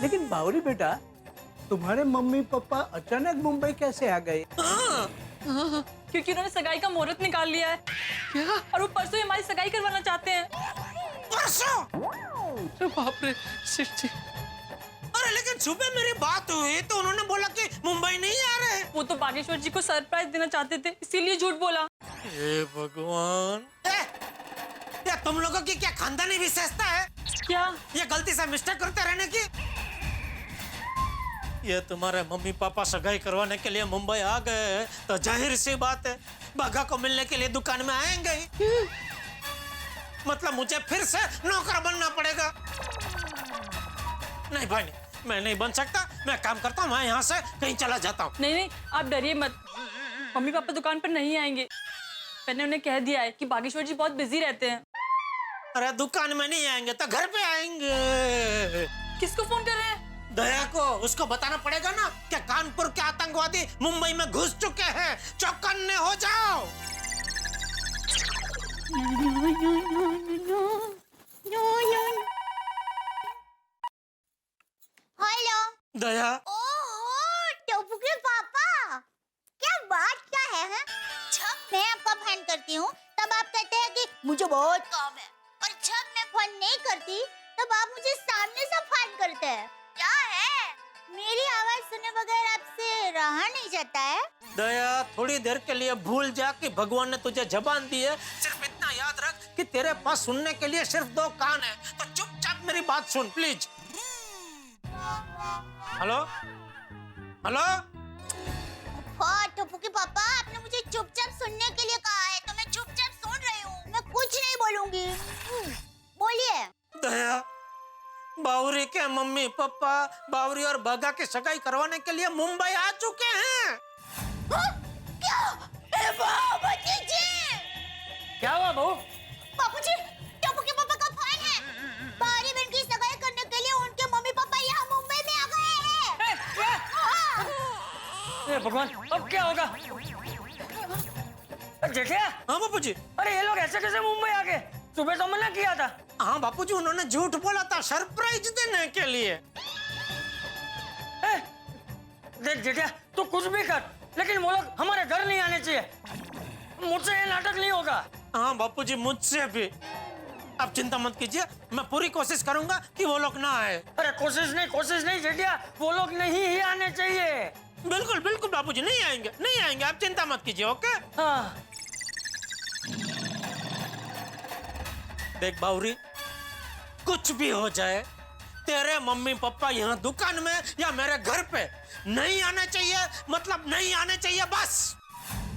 लेकिन बावरी बेटा, तुम्हारे मम्मी पापा अचानक मुंबई कैसे आ गए? क्योंकि उन्होंने सगाई का मुहूर्त निकाल लिया है। क्या? और वो परसों ही हमारी सगाई करवाना चाहते हैं। परसों? अरे बाप रे सेठ जी। अरे लेकिन सुबह मेरी बात हुई तो उन्होंने बोला कि मुंबई नहीं आ रहे। वो तो बागेश्वर जी को सरप्राइज देना चाहते थे, इसीलिए झूठ बोला। हे भगवान। ये तुम लोगों की क्या खानदानी विशेषता है? क्या? ये गलती से मिस्टेक करते रहने की? ये तुम्हारे मम्मी पापा सगाई करवाने के लिए मुंबई आ गए हैं तो जाहिर सी बात है बाघा को मिलने के लिए दुकान में आएंगे ही। मतलब मुझे फिर से नौकर बनना पड़ेगा। नहीं भाई नहीं, मैं नहीं बन सकता। मैं काम करता हूँ, मैं यहाँ से कहीं चला जाता हूँ। नहीं नहीं, आप डरिए मत। मम्मी पापा दुकान पर नहीं आएंगे। मैंने उन्हें कह दिया है कि बागेश्वर जी बहुत बिजी रहते हैं। अरे दुकान में नहीं आएंगे तो घर पे आएंगे। किसको फोन कर रहे हैं? दया को, उसको बताना पड़ेगा ना कि कानपुर के आतंकवादी मुंबई में घुस चुके हैं। चौकन्ने हो जाओ। हेलो दया। ओहो टोपू के पापा, क्या बात क्या है? जब मैं आपका फोन करती हूँ तब आप कहते हैं कि मुझे बहुत काम है, और जब मैं फोन नहीं करती तब आप मुझे सामने से फोन करते हैं। क्या है? मेरी आवाज सुने बगैर आपसे रहा नहीं जाता है। दया थोड़ी देर के लिए भूल जा कि भगवान ने तुझे जबान दी है। सिर्फ इतना याद रख कि तेरे पास सुनने के लिए सिर्फ 2 कान है। तो चुपचाप मेरी बात सुन प्लीज। Hello hello. टोपू के पापा, आपने मुझे चुपचाप सुनने के लिए कहा है तो मैं चुपचाप सुन रही हूँ। मैं कुछ नहीं बोलूंगी। बोलिए। दया, बावरी के मम्मी पापा बावरी और बाघा की सगाई करवाने के लिए मुंबई आ चुके हैं। क्या? बाबूजी जी! क्या हुआ बहू? बाबूजी, टोपू के पापा का फोन है। बारी बहन की सगाई करने के लिए उनके मम्मी पापा यहाँ मुंबई में आ गए हैं। हे भगवान, अब क्या होगा? देखिए। हाँ बापूजी। अरे ये लोग ऐसे कैसे मुंबई आ गए? सुबह तो मना किया था। हाँ बापूजी, उन्होंने झूठ बोला था सरप्राइज देने के लिए। देख जेठिया, तू कुछ भी कर, लेकिन वो लोग हमारे घर नहीं आने चाहिए। मुझसे ये नाटक नहीं होगा। हाँ बापूजी, मुझसे भी। आप चिंता मत कीजिए, मैं पूरी कोशिश करूंगा कि वो लोग ना आए। अरे कोशिश नहीं जेठिया, वो लोग नहीं ही आने चाहिए। बिल्कुल बिल्कुल बापूजी, नहीं आएंगे, आप चिंता मत कीजिए। ओके। हाँ। देख बावरी, कुछ भी हो जाए, तेरे मम्मी पापा यहाँ दुकान में या मेरे घर पे नहीं आने चाहिए। मतलब नहीं आने चाहिए बस।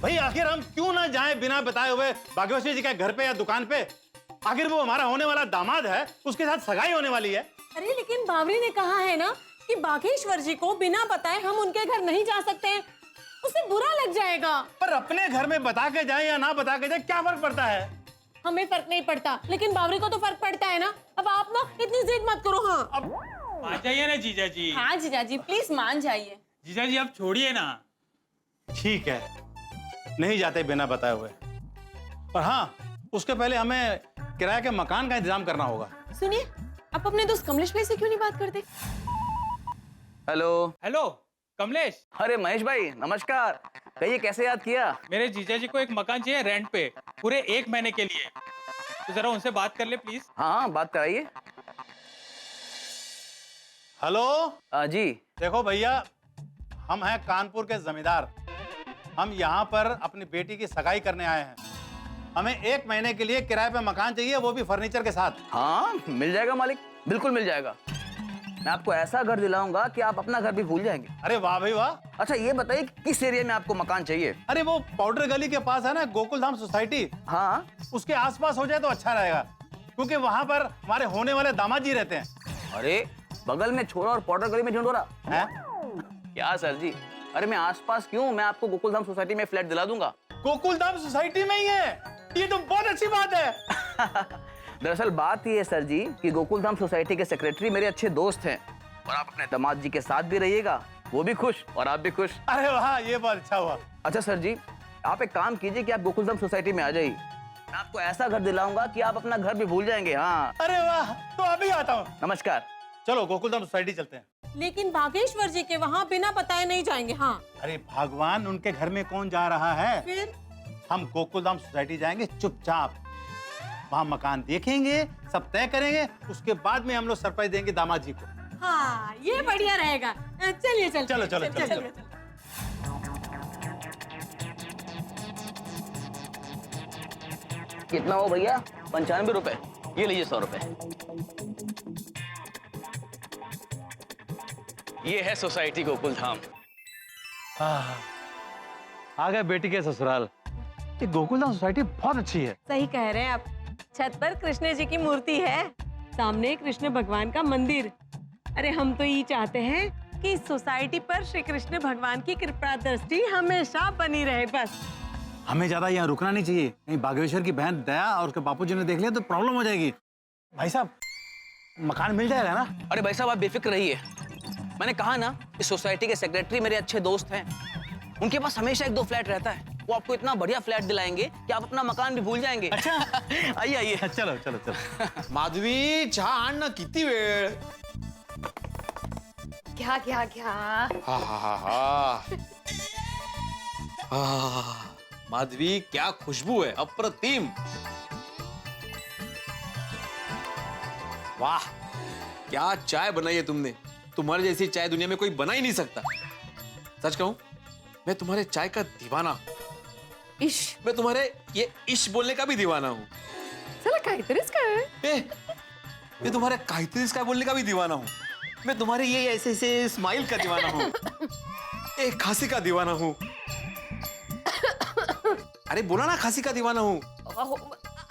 भाई आखिर हम क्यों ना जाएं बिना बताए हुए बागेश्वर जी के घर पे या दुकान पे? आखिर वो हमारा होने वाला दामाद है, उसके साथ सगाई होने वाली है। अरे लेकिन बावरी ने कहा है ना कि बागेश्वर जी को बिना बताए हम उनके घर नहीं जा सकते हैं। उसे बुरा लग जाएगा। पर अपने घर में बता के जाए या ना बता के जाए, क्या फर्क पड़ता है? हमें फर्क नहीं पड़ता, लेकिन बावरी को तो फर्क पड़ता है ना। अब आप ना इतनी जिद मत करो। हाँ अब मान जाइए ना जीजा जी। हाँ जीजा जी, प्लीज मान जाइए। जीजा जी आप छोड़िए ना। ठीक है, नहीं जाते बिना बताए हुए। पर हाँ, उसके पहले हमें किराए के मकान का इंतजाम करना होगा। सुनिए, आप अपने दोस्त कमलेश भाई से क्यों नहीं बात करते? हेलो। हेलो कमलेश। अरे महेश भाई नमस्कार, कहिए कैसे याद किया? मेरे जीजा जी को एक मकान चाहिए रेंट पे, पूरे 1 महीने के लिए। तो जरा उनसे बात कर ले प्लीज। हाँ बात कराइए। हेलो जी। देखो भैया, हम हैं कानपुर के जमींदार। हम यहाँ पर अपनी बेटी की सगाई करने आए हैं। हमें 1 महीने के लिए किराए पे मकान चाहिए, वो भी फर्नीचर के साथ। हाँ मिल जाएगा मालिक, बिल्कुल मिल जाएगा। मैं आपको ऐसा घर दिलाऊंगा कि आप अपना घर भी भूल जाएंगे। अरे वाह भाई वाह। अच्छा ये बताइए किस एरिया में आपको मकान चाहिए? अरे वो पाउडर गली के पास है ना गोकुल धाम सोसाइटी, हाँ उसके आसपास हो जाए तो अच्छा रहेगा, क्योंकि वहाँ पर हमारे होने वाले दामाद जी रहते हैं। अरे बगल में छोरा और पाउडर गली में झंडोरा हैं? क्या सर जी, अरे मैं आसपास क्यों, मैं आपको गोकुलधाम सोसाइटी में फ्लैट दिला दूंगा। गोकुल धाम सोसाइटी में ही है? ये तो बहुत अच्छी बात है। दरअसल बात ये है सर जी कि गोकुलधाम सोसाइटी के सेक्रेटरी मेरे अच्छे दोस्त हैं, और आप अपने दामाद जी के साथ भी रहिएगा, वो भी खुश और आप भी खुश। अरे वाह, ये बहुत अच्छा हुआ। अच्छा सर जी, आप एक काम कीजिए कि आप गोकुलधाम सोसाइटी में आ जाइए, मैं आपको ऐसा घर दिलाऊंगा कि आप अपना घर भी भूल जाएंगे। हाँ अरे वाह, तो अभी आता हूँ। नमस्कार। चलो गोकुलधाम सोसाइटी चलते हैं। लेकिन बागेश्वर जी के वहाँ बिना बताए नहीं जाएंगे। हाँ अरे भगवान, उनके घर में कौन जा रहा है? फिर हम गोकुलधाम सोसाइटी जाएंगे चुपचाप, वहाँ मकान देखेंगे, सब तय करेंगे, उसके बाद में हम लोग सरप्राइज देंगे दामाद जी को। हाँ ये बढ़िया रहेगा। चलिए चल चलो, चलो, चलो, चलो। कितना हो भैया? 95 रुपए। ये लीजिए 100 रुपए। ये है सोसाइटी गोकुलधाम। आ गए बेटी के ससुराल। ये गोकुलधाम सोसाइटी बहुत अच्छी है। सही कह रहे हैं आप। छत पर कृष्ण जी की मूर्ति है, सामने कृष्ण भगवान का मंदिर। अरे हम तो ये चाहते हैं कि इस सोसाइटी पर श्री कृष्ण भगवान की कृपा दृष्टि हमेशा बनी रहे। बस हमें ज्यादा यहाँ रुकना नहीं चाहिए, कहीं बागेश्वर की बहन दया और उसके बापूजी ने देख लिया तो प्रॉब्लम हो जाएगी। भाई साहब, मकान मिल जाएगा ना? अरे भाई साहब आप बेफिक्र रहिए। मैंने कहा ना, इस सोसाइटी के सेक्रेटरी मेरे अच्छे दोस्त हैं। उनके पास हमेशा 1-2 फ्लैट रहता है। वो आपको इतना बढ़िया फ्लैट दिलाएंगे कि आप अपना मकान भी भूल जाएंगे। अच्छा आइए आइए। चलो चलो चलो। माधवी, चहा आण ना, किती वेळ? घ्या घ्या घ्या. हा हा हा हा. माधवी, क्या खुशबू है, अप्रतिम. वाह, क्या चाय बनाई है तुमने. तुम्हारे जैसी चाय दुनिया में कोई बना ही नहीं सकता. सच कहूं, मैं तुम्हारे चाय का दीवाना हूं. इश, मैं तुम्हारे ये इश बोलने का भी दीवाना हूं. चला काहीतरीच काय. मैं तुम्हारे काहीतरीच काय बोलने का भी दीवाना हूं. मैं तुम्हारे ये ऐसे ऐसे स्माइल का दीवाना हूं. एक खांसी का दीवाना हूं. अरे बोला ना, खांसी का दीवाना हूं.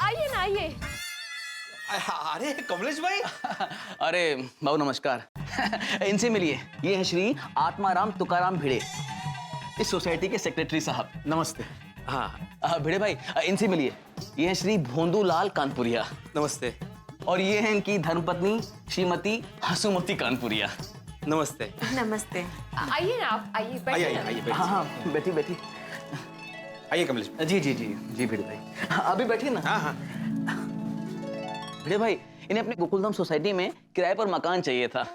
आइए ना आइए. अरे कमलेश भाई. अरे बाबू नमस्कार. इनसे मिलिए. ये है श्री आत्माराम तुकाराम भिड़े, इस सोसाइटी के सेक्रेटरी साहब. नमस्ते. हाँ, भिड़े भाई इनसे मिलिए. ये है श्री भोंदूलाल कानपुरिया. नमस्ते. और ये है इनकी धर्मपत्नी श्रीमती हसुमती कानपुरिया. नमस्ते. नमस्ते। आइए ना आप. आइए आइए बैठिए आइए ना. आइए हाँ हाँ बैठी बैठी. आइए कमलेश भाई. जी जी जी जी भिड़े भाई. अभी बैठिए ना. हाँ हाँ. भिड़े भाई, इन्हें अपने गोकुलधाम सोसाइटी में किराए पर मकान चाहिए था.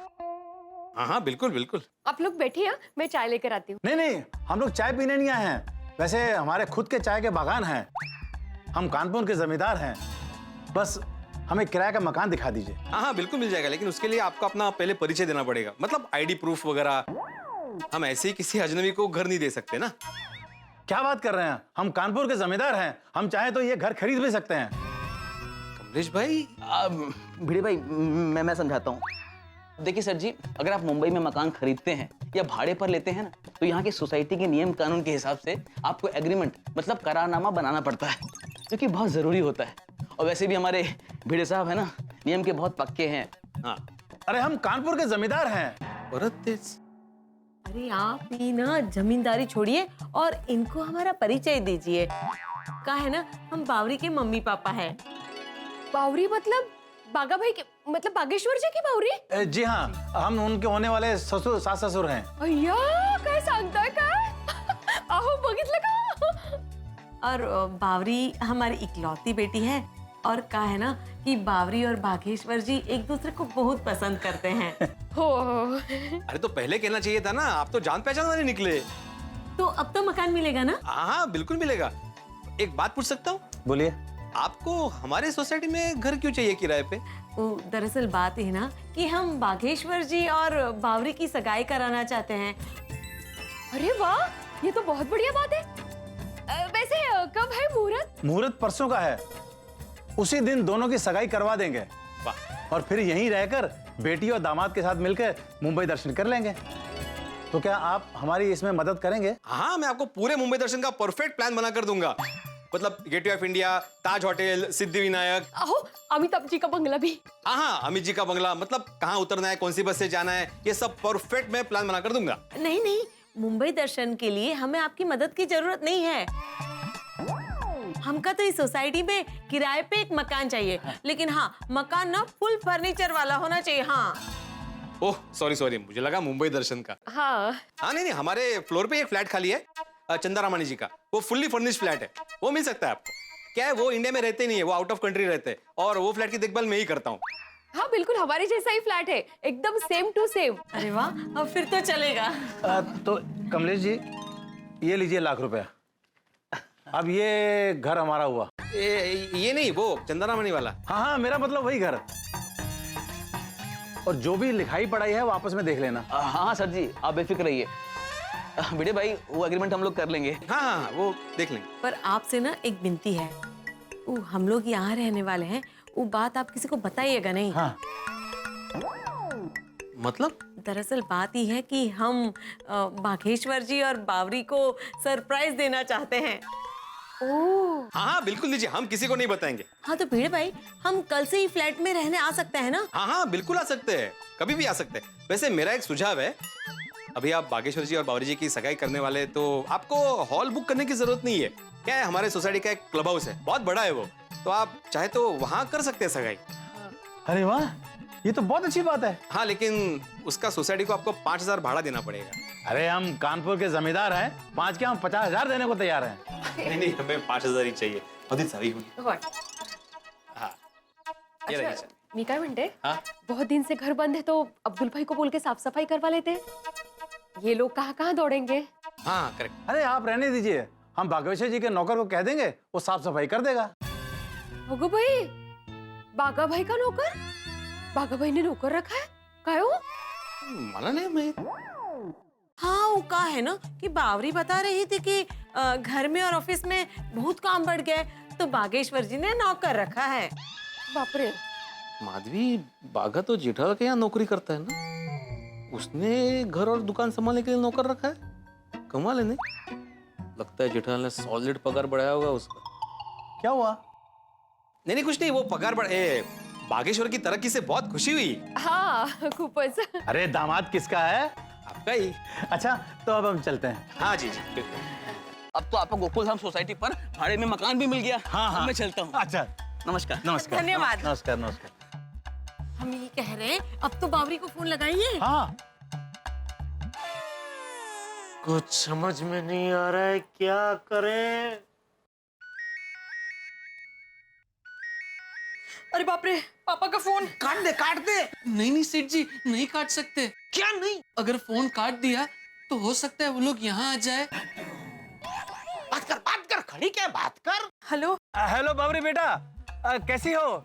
हाँ हाँ बिल्कुल बिल्कुल. आप लोग बैठिए, मैं चाय लेकर आती हूँ. नहीं नहीं, हम लोग चाय पीने नहीं आए हैं. वैसे हमारे खुद के चाय के बागान हैं. हम कानपुर के जमींदार हैं. बस हमें किराए का मकान दिखा दीजिए. हाँ हाँ बिल्कुल मिल जाएगा, लेकिन उसके लिए आपको अपना पहले परिचय देना पड़ेगा. मतलब आईडी प्रूफ वगैरह. हम ऐसे ही किसी अजनबी को घर नहीं दे सकते ना. क्या बात कर रहे हैं? हम कानपुर के जमींदार हैं. हम चाहे तो ये घर खरीद भी सकते हैं. कमलेश भाई. भिड़े भाई मैं समझाता हूँ. देखिए सर जी, अगर आप मुंबई में मकान खरीदते हैं या भाड़े पर लेते हैं ना, तो यहाँ की सोसाइटी के नियम कानून के हिसाब से आपको एग्रीमेंट मतलब करारनामा बनाना पड़ता है, जो कि बहुत जरूरी होता है. और वैसे भी हमारे भिड़े साहब है ना, नियम के बहुत पक्के हैं. हाँ. अरे हम कानपुर के जमींदार हैं. परत तेच. अरे आप ही ना जमींदारी छोड़िए और इनको हमारा परिचय दीजिए. कहा है ना, हम बावरी के मम्मी पापा हैं. बावरी मतलब बागा भाई के, मतलब बागेश्वर जी की बावरी. जी हाँ, हम उनके होने वाले ससुर सास ससुर हैं. अय्या, काय सांगताय काय. अहो बघितलं का. और बावरी हमारी इकलौती बेटी है. और कहा है ना कि बावरी और बागेश्वर जी एक दूसरे को बहुत पसंद करते हैं. हो. अरे तो पहले कहना चाहिए था ना. आप तो जान पहचान वाले निकले. तो अब तो मकान मिलेगा ना? हाँ हाँ बिल्कुल मिलेगा. एक बात पूछ सकता हूँ? बोलिए. आपको हमारे सोसाइटी में घर क्यों चाहिए किराए पे? दरअसल बात है ना कि हम बागेश्वर जी और बावरी की सगाई कराना चाहते हैं. अरे वाह, ये तो बहुत बढ़िया बात है. वैसे कब है मुहूर्त? मुहूर्त परसों का है. उसी दिन दोनों की सगाई करवा देंगे. वाह. और फिर यहीं रहकर बेटी और दामाद के साथ मिलकर मुंबई दर्शन कर लेंगे. तो क्या आप हमारी इसमें मदद करेंगे? हाँ, मैं आपको पूरे मुंबई दर्शन का परफेक्ट प्लान बना कर दूंगा. मतलब gateway of India, Taj hotel, Siddhivinayak. अहो अमिताभ जी का बंगला भी. हाँ, अमित जी का बंगला. मतलब कहाँ उतरना है, कौन सी बस से जाना है, ये सब परफेक्ट मैं प्लान बना कर दूंगा. नहीं नहीं, मुंबई दर्शन के लिए हमें आपकी मदद की जरूरत नहीं है. हमका तो इस सोसाइटी में किराए पे एक मकान चाहिए. लेकिन हाँ, मकान ना फुल फर्नीचर वाला होना चाहिए. हाँ. ओह सॉरी सॉरी, मुझे लगा मुंबई दर्शन का. हाँ. हाँ नहीं नहीं, हमारे फ्लोर पे एक फ्लैट खाली है चंदारामानी जी का. वो फुल्ली फर्निश्ड फ्लैट है. वो मिल सकता है आपको. क्या है, वो इंडिया में रहते नहीं है, वो आउट ऑफ कंट्री रहते हैं. और वो फ्लैट की देखभाल मैं ही करता हूँ. हाँ बिल्कुल हमारे जैसा ही फ्लैट है, एकदम सेम टू सेम। अरे वाह, अब फिर तो चलेगा। तो कमलेश जी, ये लीजिए ₹1,00,000। अब ये घर हमारा हुआ। ये नहीं, वो चंद्रामणि वाला। हाँ हाँ, मेरा मतलब वही घर। और जो भी लिखाई पढ़ाई है वो आपस में देख लेना। हाँ हाँ सर जी, आप बेफिक्र रहिए। भिड़े भाई, वो एग्रीमेंट हम लोग कर लेंगे। हाँ हाँ, वो देख लेंगे। पर आपसे ना एक विनती है, वो हम लोग यहाँ रहने वाले हैं, वो बात आप किसी को बताइएगा नहीं। हाँ। मतलब? दरअसल बात ही है कि हम बागेश्वर जी और बावरी को सरप्राइज देना चाहते हैं। ओह हाँ हाँ बिल्कुल दीजिए, हम किसी को नहीं बताएंगे। हाँ तो भिड़े भाई, हम कल से ही फ्लैट में रहने आ सकते हैं ना? हाँ हाँ बिल्कुल आ सकते हैं, कभी भी आ सकते हैं। वैसे मेरा एक सुझाव है, अभी आप बागेश्वर जी और बावरी जी की सगाई करने वाले, तो आपको हॉल बुक करने की जरूरत नहीं है। क्या है, हमारे सोसाइटी का एक क्लब हाउस है, बहुत बड़ा है वो, तो आप चाहे तो वहाँ कर सकते हैं सगाई। अरे वाह, ये तो बहुत अच्छी बात है। हाँ, लेकिन उसका सोसाइटी को आपको 5,000 भाड़ा देना पड़ेगा। अरे हम कानपुर के जमींदार हैं, 5 क्या हम 50,000 देने को तैयार हैं। नहीं, हमें 5,000 ही चाहिए। अधिक सारी हुई। व्हाट? हाँ, ये रही अच्छा सर। मी काय म्हणते, हाँ? बहुत दिन से घर बंद है तो अब्दुल भाई को बोल के साफ सफाई करवा लेते। ये लोग कहाँ कहाँ दौड़ेंगे। हाँ करेक्ट। अरे आप रहने दीजिए, हम बागेश्वर जी के नौकर को कह देंगे, वो साफ सफाई कर देगा। होगो भाई, बागा भाई का नौकर? बागा भाई ने नौकर रखा है? काय हो? माना नहीं मैं। हाँ, वो कहा है ना कि बावरी बता रही थी कि घर में और ऑफिस में बहुत काम बढ़ गया है, तो बागेश्वर जी ने नौकर रखा है। बाप रे। माधवी, बागा तो जेठालाल के यहाँ नौकरी करता है ना, उसने घर और दुकान संभालने के लिए नौकर रखा है। कमाल है नहीं? लगता है जेठालाल ने सॉलिड पगार बढ़ाया होगा उसका। क्या हुआ? नहीं, कुछ नहीं, वो पगार बढ़े। बागेश्वर की तरक्की से बहुत खुशी हुई। हाँ खूपच। अरे दामाद किसका है? आपका ही। अच्छा, तो अब हम चलते हैं। हाँ जी जी बिल्कुल। अब तो आपको गोकुल धाम सोसाइटी पर भाड़े में मकान भी मिल गया। हाँ हाँ, मैं चलता हूँ। अच्छा, नमस्कार। नमस्कार। धन्यवाद। नमस्कार नमस्कार। हम ये कह रहे हैं, अब तो बावरी को फोन लगाइए। हाँ, कुछ समझ में नहीं आ रहा है, क्या करें। अरे बाप रे, पापा का फोन। काट दे काट दे। नहीं सेठ जी, नहीं काट सकते। क्या नहीं? अगर फोन काट दिया तो हो सकता है वो लोग यहाँ आ जाए। बात कर, खड़ी क्या बात कर। हेलो हेलो बावरी बेटा, कैसी हो?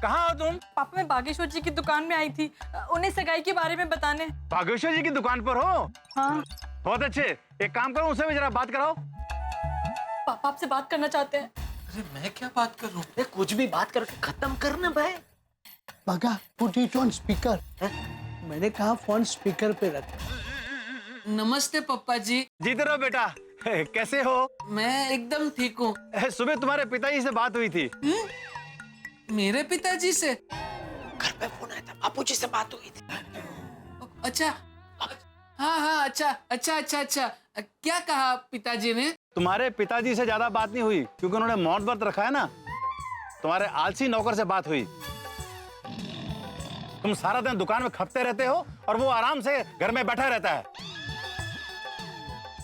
कहाँ हो तुम? पापा, मैं बागेश्वर जी की दुकान में आई थी उन्हें सगाई के बारे में बताने। बागेश्वर जी की दुकान पर हो? हाँ। बहुत अच्छे, एक काम करो, उनसे भी जरा बात कराओ। पापा आपसे बात करना चाहते हैं। अरे मैं क्या बात कर रहा हूँ? कुछ भी बात करके खत्म करना भाई। बागा, पुट इट ऑन स्पीकर। मैंने कहा फोन स्पीकर पे रख। नमस्ते पप्पा जी। जीते रहो बेटा। कैसे हो? मैं एकदम ठीक हूँ। सुबह तुम्हारे पिताजी से बात हुई थी। मेरे पिताजी से? घर पे फोन आया था, बापू जी से बात हुई थी। अच्छा, हाँ अच्छा। क्या कहा पिताजी ने? तुम्हारे पिताजी से ज्यादा बात नहीं हुई, क्योंकि उन्होंने मौन व्रत रखा है ना। तुम्हारे आलसी नौकर से बात हुई। तुम सारा दिन दुकान में खपते रहते हो और वो आराम से घर में बैठा रहता है।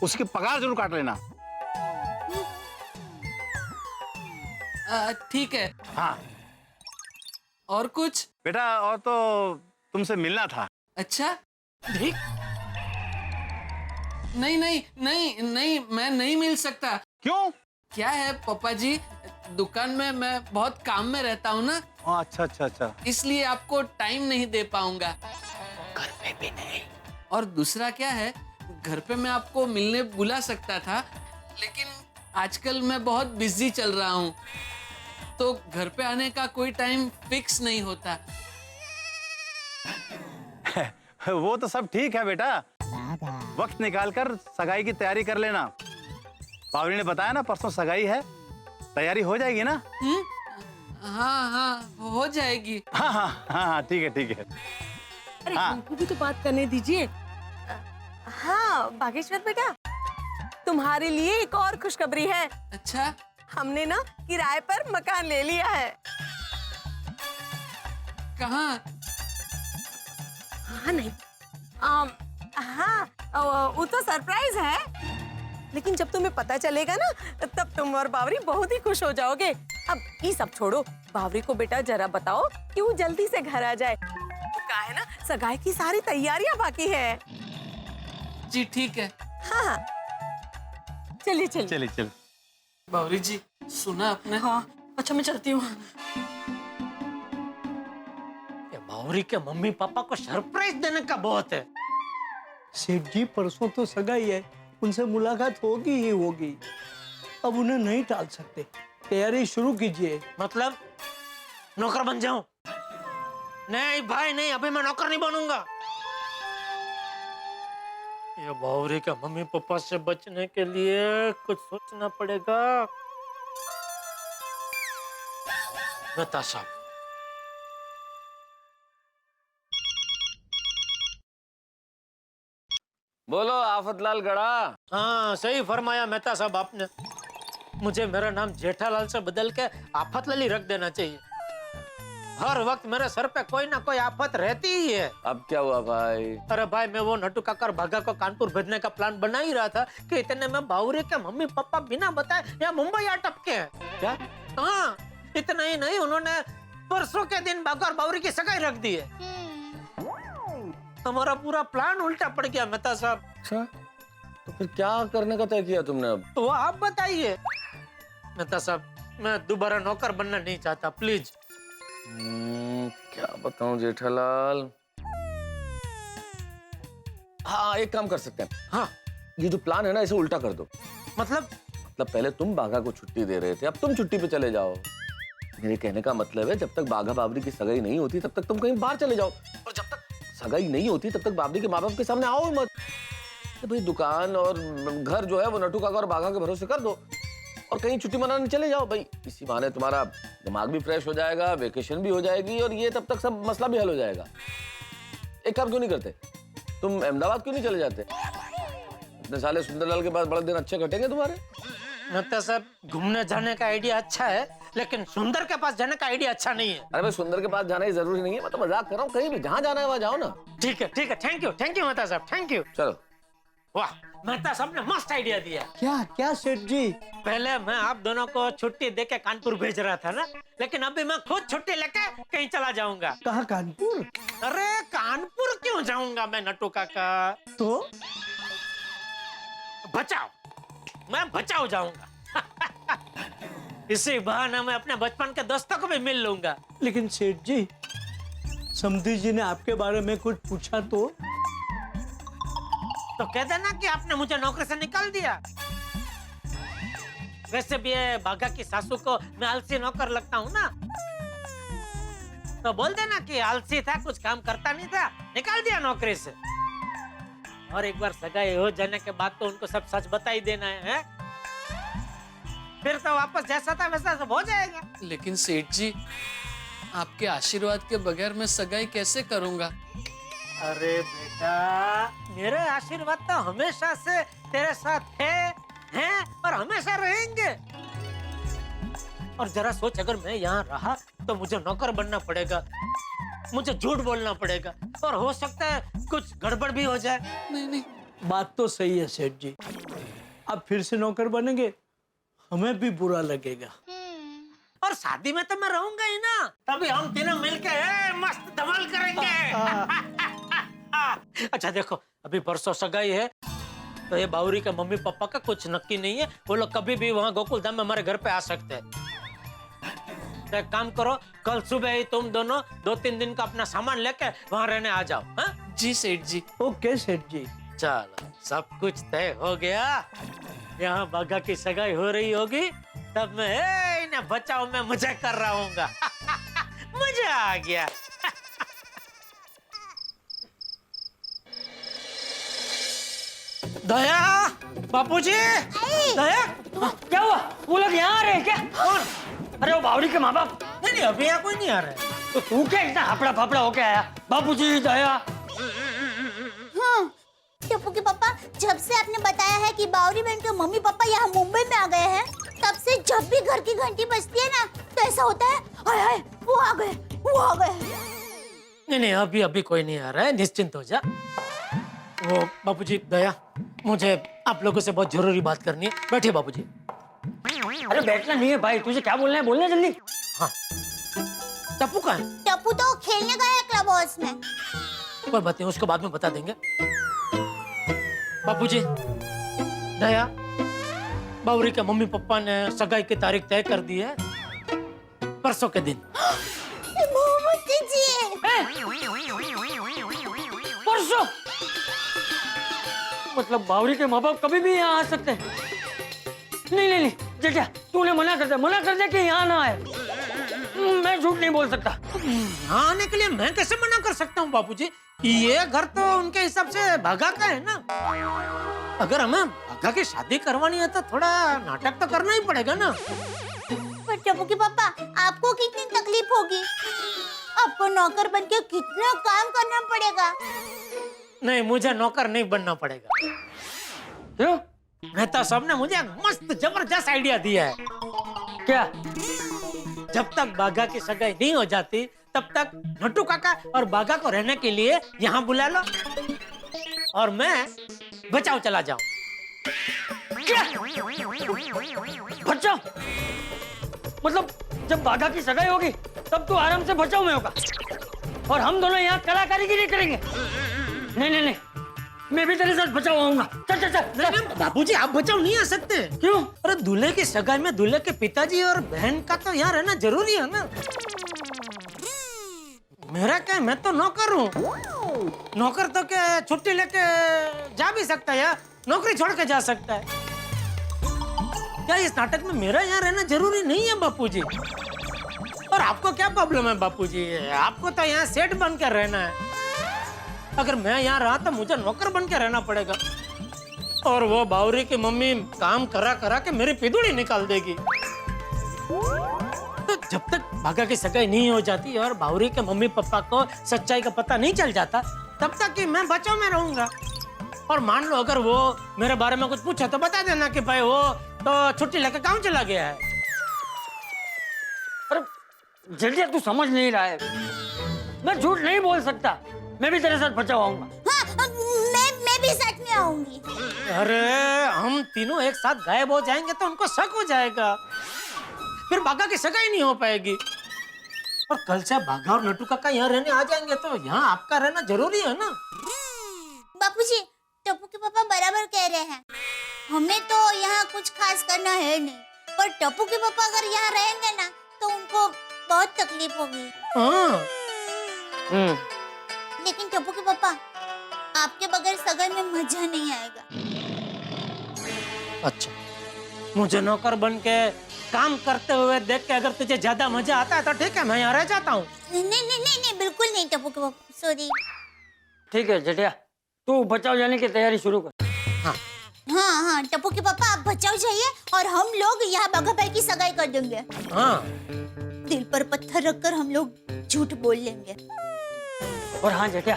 उसकी पगार जरूर काट लेना। ठीक है। हाँ और कुछ? बेटा, और तो तुमसे मिलना था। अच्छा, ठीक। नहीं, मैं नहीं मिल सकता। क्यों? क्या है पापा जी, दुकान में मैं बहुत काम में रहता हूँ ना। अच्छा। इसलिए आपको टाइम नहीं दे पाऊंगा। घर पे भी नहीं। और दूसरा क्या है, घर पे मैं आपको मिलने बुला सकता था, लेकिन आजकल मैं बहुत बिजी चल रहा हूँ, तो घर पे आने का कोई टाइम फिक्स नहीं होता। वो तो सब ठीक है बेटा, वक्त निकालकर सगाई की तैयारी कर लेना। बावरी ने बताया ना, परसों सगाई है, तैयारी हो जाएगी ना? हाँ, हो जाएगी। हाँ, ठीक है। अरे हाँ। हमको भी तो बात करने दीजिए। हाँ बागेश्वर बेटा, तुम्हारे लिए एक और खुशखबरी है। अच्छा, हमने ना किराए पर मकान ले लिया है। कहाँ? हाँ नहीं, हाँ वो तो सरप्राइज है, लेकिन जब तुम्हें पता चलेगा ना, तब तुम और बावरी बहुत ही खुश हो जाओगे। अब ये सब छोड़ो, बावरी को बेटा जरा बताओ कि वो जल्दी से घर आ जाए। कहा है ना, सगाई की सारी तैयारियां बाकी है। जी ठीक है। हाँ, चलिए चलिए। चलिए चलिए। बावरी जी सुना आपने? हाँ, अच्छा मैं चलती हूँ। बावरी के मम्मी पापा को सरप्राइज देने का बहुत है। सेठ जी परसों तो सगाई है, उनसे मुलाकात होगी ही होगी। अब उन्हें नहीं टाल सकते, तैयारी शुरू कीजिए। मतलब नौकर बन जाऊं? नहीं भाई नहीं, अभी मैं नौकर नहीं बनूंगा। ये बावरी के मम्मी पापा से बचने के लिए कुछ सोचना पड़ेगा। मेहता साहब, बोलो आफतलाल गड़ा। हाँ सही फरमाया मेहता साहब आपने। मुझे मेरा नाम जेठालाल से बदल के आफतलाल ही रख देना चाहिए। हर वक्त मेरे सर पे कोई ना कोई आफत रहती ही है। अब क्या हुआ भाई? अरे भाई, मैं वो नटू काकर भागा को कानपुर भेजने का प्लान बना ही रहा था कि इतने में बावरी के मम्मी पापा बिना बताए या मुंबई आ टपके हैं। क्या? हाँ, इतना ही नहीं, उन्होंने परसों के दिन बागा और बावरी की सगाई रख दी है। हमारा पूरा प्लान उल्टा पड़ गया मेहता साहब। अच्छा, तो फिर क्या करने का तय किया तुमने अब? तो आप बताइए मेहता साहब, मैं दोबारा नौकर बनना नहीं चाहता, प्लीज। क्या बताऊं जेठालाल। हाँ एक काम कर सकते हैं। हाँ, ये जो प्लान है ना, इसे उल्टा कर दो। मतलब पहले तुम बाघा को छुट्टी दे रहे थे, अब तुम छुट्टी पे चले जाओ। मेरे कहने का मतलब है, जब तक बाघा बाबरी की सगाई नहीं होती तब तक तुम कहीं बाहर चले जाओ, और जब तक सगाई नहीं होती तब तक बाबरी के माँ बाप के सामने आओ ही मत। तो भाई दुकान और घर जो है वो नटू काका और बाघा के भरोसे कर दो और कहीं छुट्टी मनाने चले जाओ भाई। इसी बहाने तुम्हारा दिमाग भी फ्रेश हो जाएगा, वेकेशन भी हो जाएगी, और ये तब तक सब मसला भी हल हो जाएगा। एक काम क्यों नहीं करते, तुम अहमदाबाद क्यों नहीं चले जाते? इतने साले सुंदरलाल के पास बड़े दिन अच्छे कटेंगे तुम्हारे। मेहता साहब, घूमने जाने का आइडिया अच्छा है, लेकिन सुंदर के पास जाने का आइडिया अच्छा नहीं है। अरे भाई सुंदर के पास जाना ही जरूरी नहीं है, मैं तो मजाक कर रहा हूँ। कहीं भी जहाँ जाना है वहाँ जाओ ना। ठीक है ठीक है, थैंक यू मेहता साहब, थैंक यू। चलो। वाह, मेहता साहब ने मस्त आइडिया दिया। क्या क्या सेठ जी? पहले मैं आप दोनों को छुट्टी देके कानपुर भेज रहा था ना, लेकिन अभी मैं खुद छुट्टी लेके कहीं चला जाऊंगा। कहाँ कानपुर? अरे कानपुर क्यों जाऊंगा मैं नटू काका? तो बचाओ, मैं बचाओ जाऊंगा। इसी बहाने मैं अपने बचपन के दोस्तों को भी मिल लूंगा। लेकिन सेठ जी, समधी जी ने आपके बारे में कुछ पूछा तो कह देना कि आपने मुझे नौकरी से निकाल दिया। वैसे भी ये बाघा की सासू को मैं आलसी नौकर लगता हूँ ना, तो बोल देना कि आलसी था, कुछ काम करता नहीं था, निकाल दिया नौकरी से। और एक बार सगाई हो जाने के बाद तो उनको सब सच बता ही देना है? फिर तो वापस जैसा था वैसा सब हो जाएगा। लेकिन सेठ जी, आपके आशीर्वाद के बगैर मैं सगाई कैसे करूंगा? अरे बेटा, मेरे आशीर्वाद तो हमेशा से तेरे साथ हैं और हमेशा रहेंगे। और जरा सोच, अगर मैं यहाँ रहा तो मुझे नौकर बनना पड़ेगा, मुझे झूठ बोलना पड़ेगा, और हो सकता है कुछ गड़बड़ भी हो जाए। नहीं, बात तो सही है सेठ जी। अब फिर से नौकर बनेंगे, हमें भी बुरा लगेगा। और शादी में तो मैं रहूंगा ही ना, तभी हम तीनों मिलके मस्त धमाल करेंगे। अच्छा देखो, अभी परसों सगाई है, तो ये बावरी के मम्मी पापा का कुछ नक्की नहीं है, वो लोग कभी भी वहाँ गोकुलधाम में हमारे घर पे आ सकते हैं। तो एक काम करो, कल सुबह ही तुम दोनों 2-3 दिन का अपना सामान लेके वहाँ रहने आ जाओ। हाँ जी सेठ जी। ओके सेठ जी। चलो, सब कुछ तय हो गया। यहाँ बाघा की सगाई हो रही होगी, तब मैं इन्हें बचाओ में मजा कर रहा हूँगा। मजा आ गया। दया, बापूजी, दया, क्या हुआ? वो लोग यहाँ आ रहे हैं क्या? कौन? अरे वो बावरी के माँ बाप। नहीं अभी यहाँ कोई नहीं आ रहा है। तो तू क्या इतना हपड़ा फापड़ा होके आया? बापूजी, दया। हाँ, टप्पू के पापा, जब से आपने बताया है कि बावरी बहन के मम्मी पापा यहाँ मुंबई में आ गए हैं, तब से जब भी घर की घंटी बजती है ना, तो ऐसा होता है, हाय हाय वो आ गए, वो आ गए। नहीं अभी कोई नहीं आ रहा है, निश्चिंत हो जा। वो बापूजी, दया, मुझे आप लोगों से बहुत जरूरी बात करनी है। बैठिए बापूजी। अरे बैठना नहीं है भाई, तुझे क्या बोलना है बोलना जल्दी। टप्पू कहाँ है? टप्पू तो खेलने गया है क्लब हाउस में। कोई बात नहीं, उसको बाद में बता देंगे। बापूजी, दया, बावरी के मम्मी पापा ने सगाई की तारीख तय कर दी है, परसों के दिन। मोमबत्ती जी, परसों? मतलब बावरी के माँ बाप कभी भी यहाँ आ सकते हैं? नहीं नहीं नहीं जेठिया, तूने मना कर दे कि यहाँ ना आए। मैं झूठ नहीं बोल सकता। यहाँ आने के लिए मैं कैसे मना कर सकता हूँ बापूजी? ये घर तो उनके हिसाब से भागा का है ना। अगर हमें भागा की शादी करवानी है तो थोड़ा नाटक तो करना ही पड़ेगा ना। पर टप्पू के पापा, आपको कितनी तकलीफ होगी? आपको नौकर बन के कितना काम करना पड़ेगा। नहीं, मुझे नौकर नहीं बनना पड़ेगा। क्यों? मेहता साहब ने मुझे मस्त जबरदस्त आइडिया दिया है। क्या? जब तक बागा की सगाई नहीं हो जाती तब तक नट्टू काका और बागा को रहने के लिए यहाँ बुला लो और मैं बचाओ चला जाऊं। क्या? बचाओ? मतलब जब बागा की सगाई होगी तब तू आराम से बचाओ में होगा और हम दोनों यहाँ कलाकारीगिरी करेंगे। नहीं नहीं नहीं, मैं भी तेरे साथ बचाओ आऊंगा। चल चल चल। बाबूजी, आप बचाओ नहीं आ सकते। क्यों? अरे दूल्हे की सगाई में दूल्हे के पिताजी और बहन का तो यहाँ रहना जरूरी है ना। मेरा क्या, मैं तो नौकर हूँ। नौकर तो क्या छुट्टी लेके जा भी सकता है या नौकरी छोड़ के जा सकता है। क्या इस नाटक में मेरा यहाँ रहना जरूरी नहीं है बापूजी? और आपको क्या प्रॉब्लम है बापूजी? आपको तो यहाँ सेठ बन कर रहना है। अगर मैं यहाँ रहा तो मुझे नौकर बन के रहना पड़ेगा और वो बावरी की मम्मी काम करा करा के मेरी पिदुड़ी निकाल देगी। तो जब तक भागा की सगाई नहीं हो जाती और बावरी के मम्मी पापा को सच्चाई का पता नहीं चल जाता तब तक कि मैं बचाव में रहूंगा। और मान लो अगर वो मेरे बारे में कुछ पूछा तो बता देना कि भाई वो तो छुट्टी लेकर गाँव चला गया है। अरे जेठिया, तू समझ नहीं रहा है। मैं झूठ नहीं बोल सकता। मैं भी तेरे साथ बचाओ आऊंगा। हाँ, मैं भी साथ में आऊंगी। अरे हम तीनों एक साथ गायब हो जाएंगे तो उनको शक हो जाएगा, फिर बागा की सगाई नहीं हो पाएगी। और कल से बागा और नट्टू काका यहाँ रहने आ जाएंगे तो यहाँ आपका रहना जरूरी है ना। बापूजी, टप्पू के पापा बराबर कह रहे हैं। हमें तो यहाँ कुछ खास करना है नहीं, पर टप्पू के पापा अगर यहाँ रहेंगे ना तो उनको बहुत तकलीफ होगी। हाँ। लेकिन टप्पू के पापा, आपके बगैर सगाई में मजा नहीं आएगा। अच्छा, मुझे नौकर बन के काम करते हुए देख के अगर तुझे ज्यादा मजा आता है तो ठीक है, मैं यहाँ रह जाता हूँ। नहीं नहीं नहीं नहीं, बिल्कुल नहीं टप्पू के पापा, सॉरी। ठीक है जेठिया, तू बचाओ जाने की तैयारी शुरू कर। हाँ हाँ हाँ टप्पू के पापा, आप बचाओ जाइए और हम लोग यहाँ बाघा भाई की सगाई कर देंगे। हाँ, दिल पर पत्थर रखकर हम लोग झूठ बोल लेंगे। और हाँ जेठिया,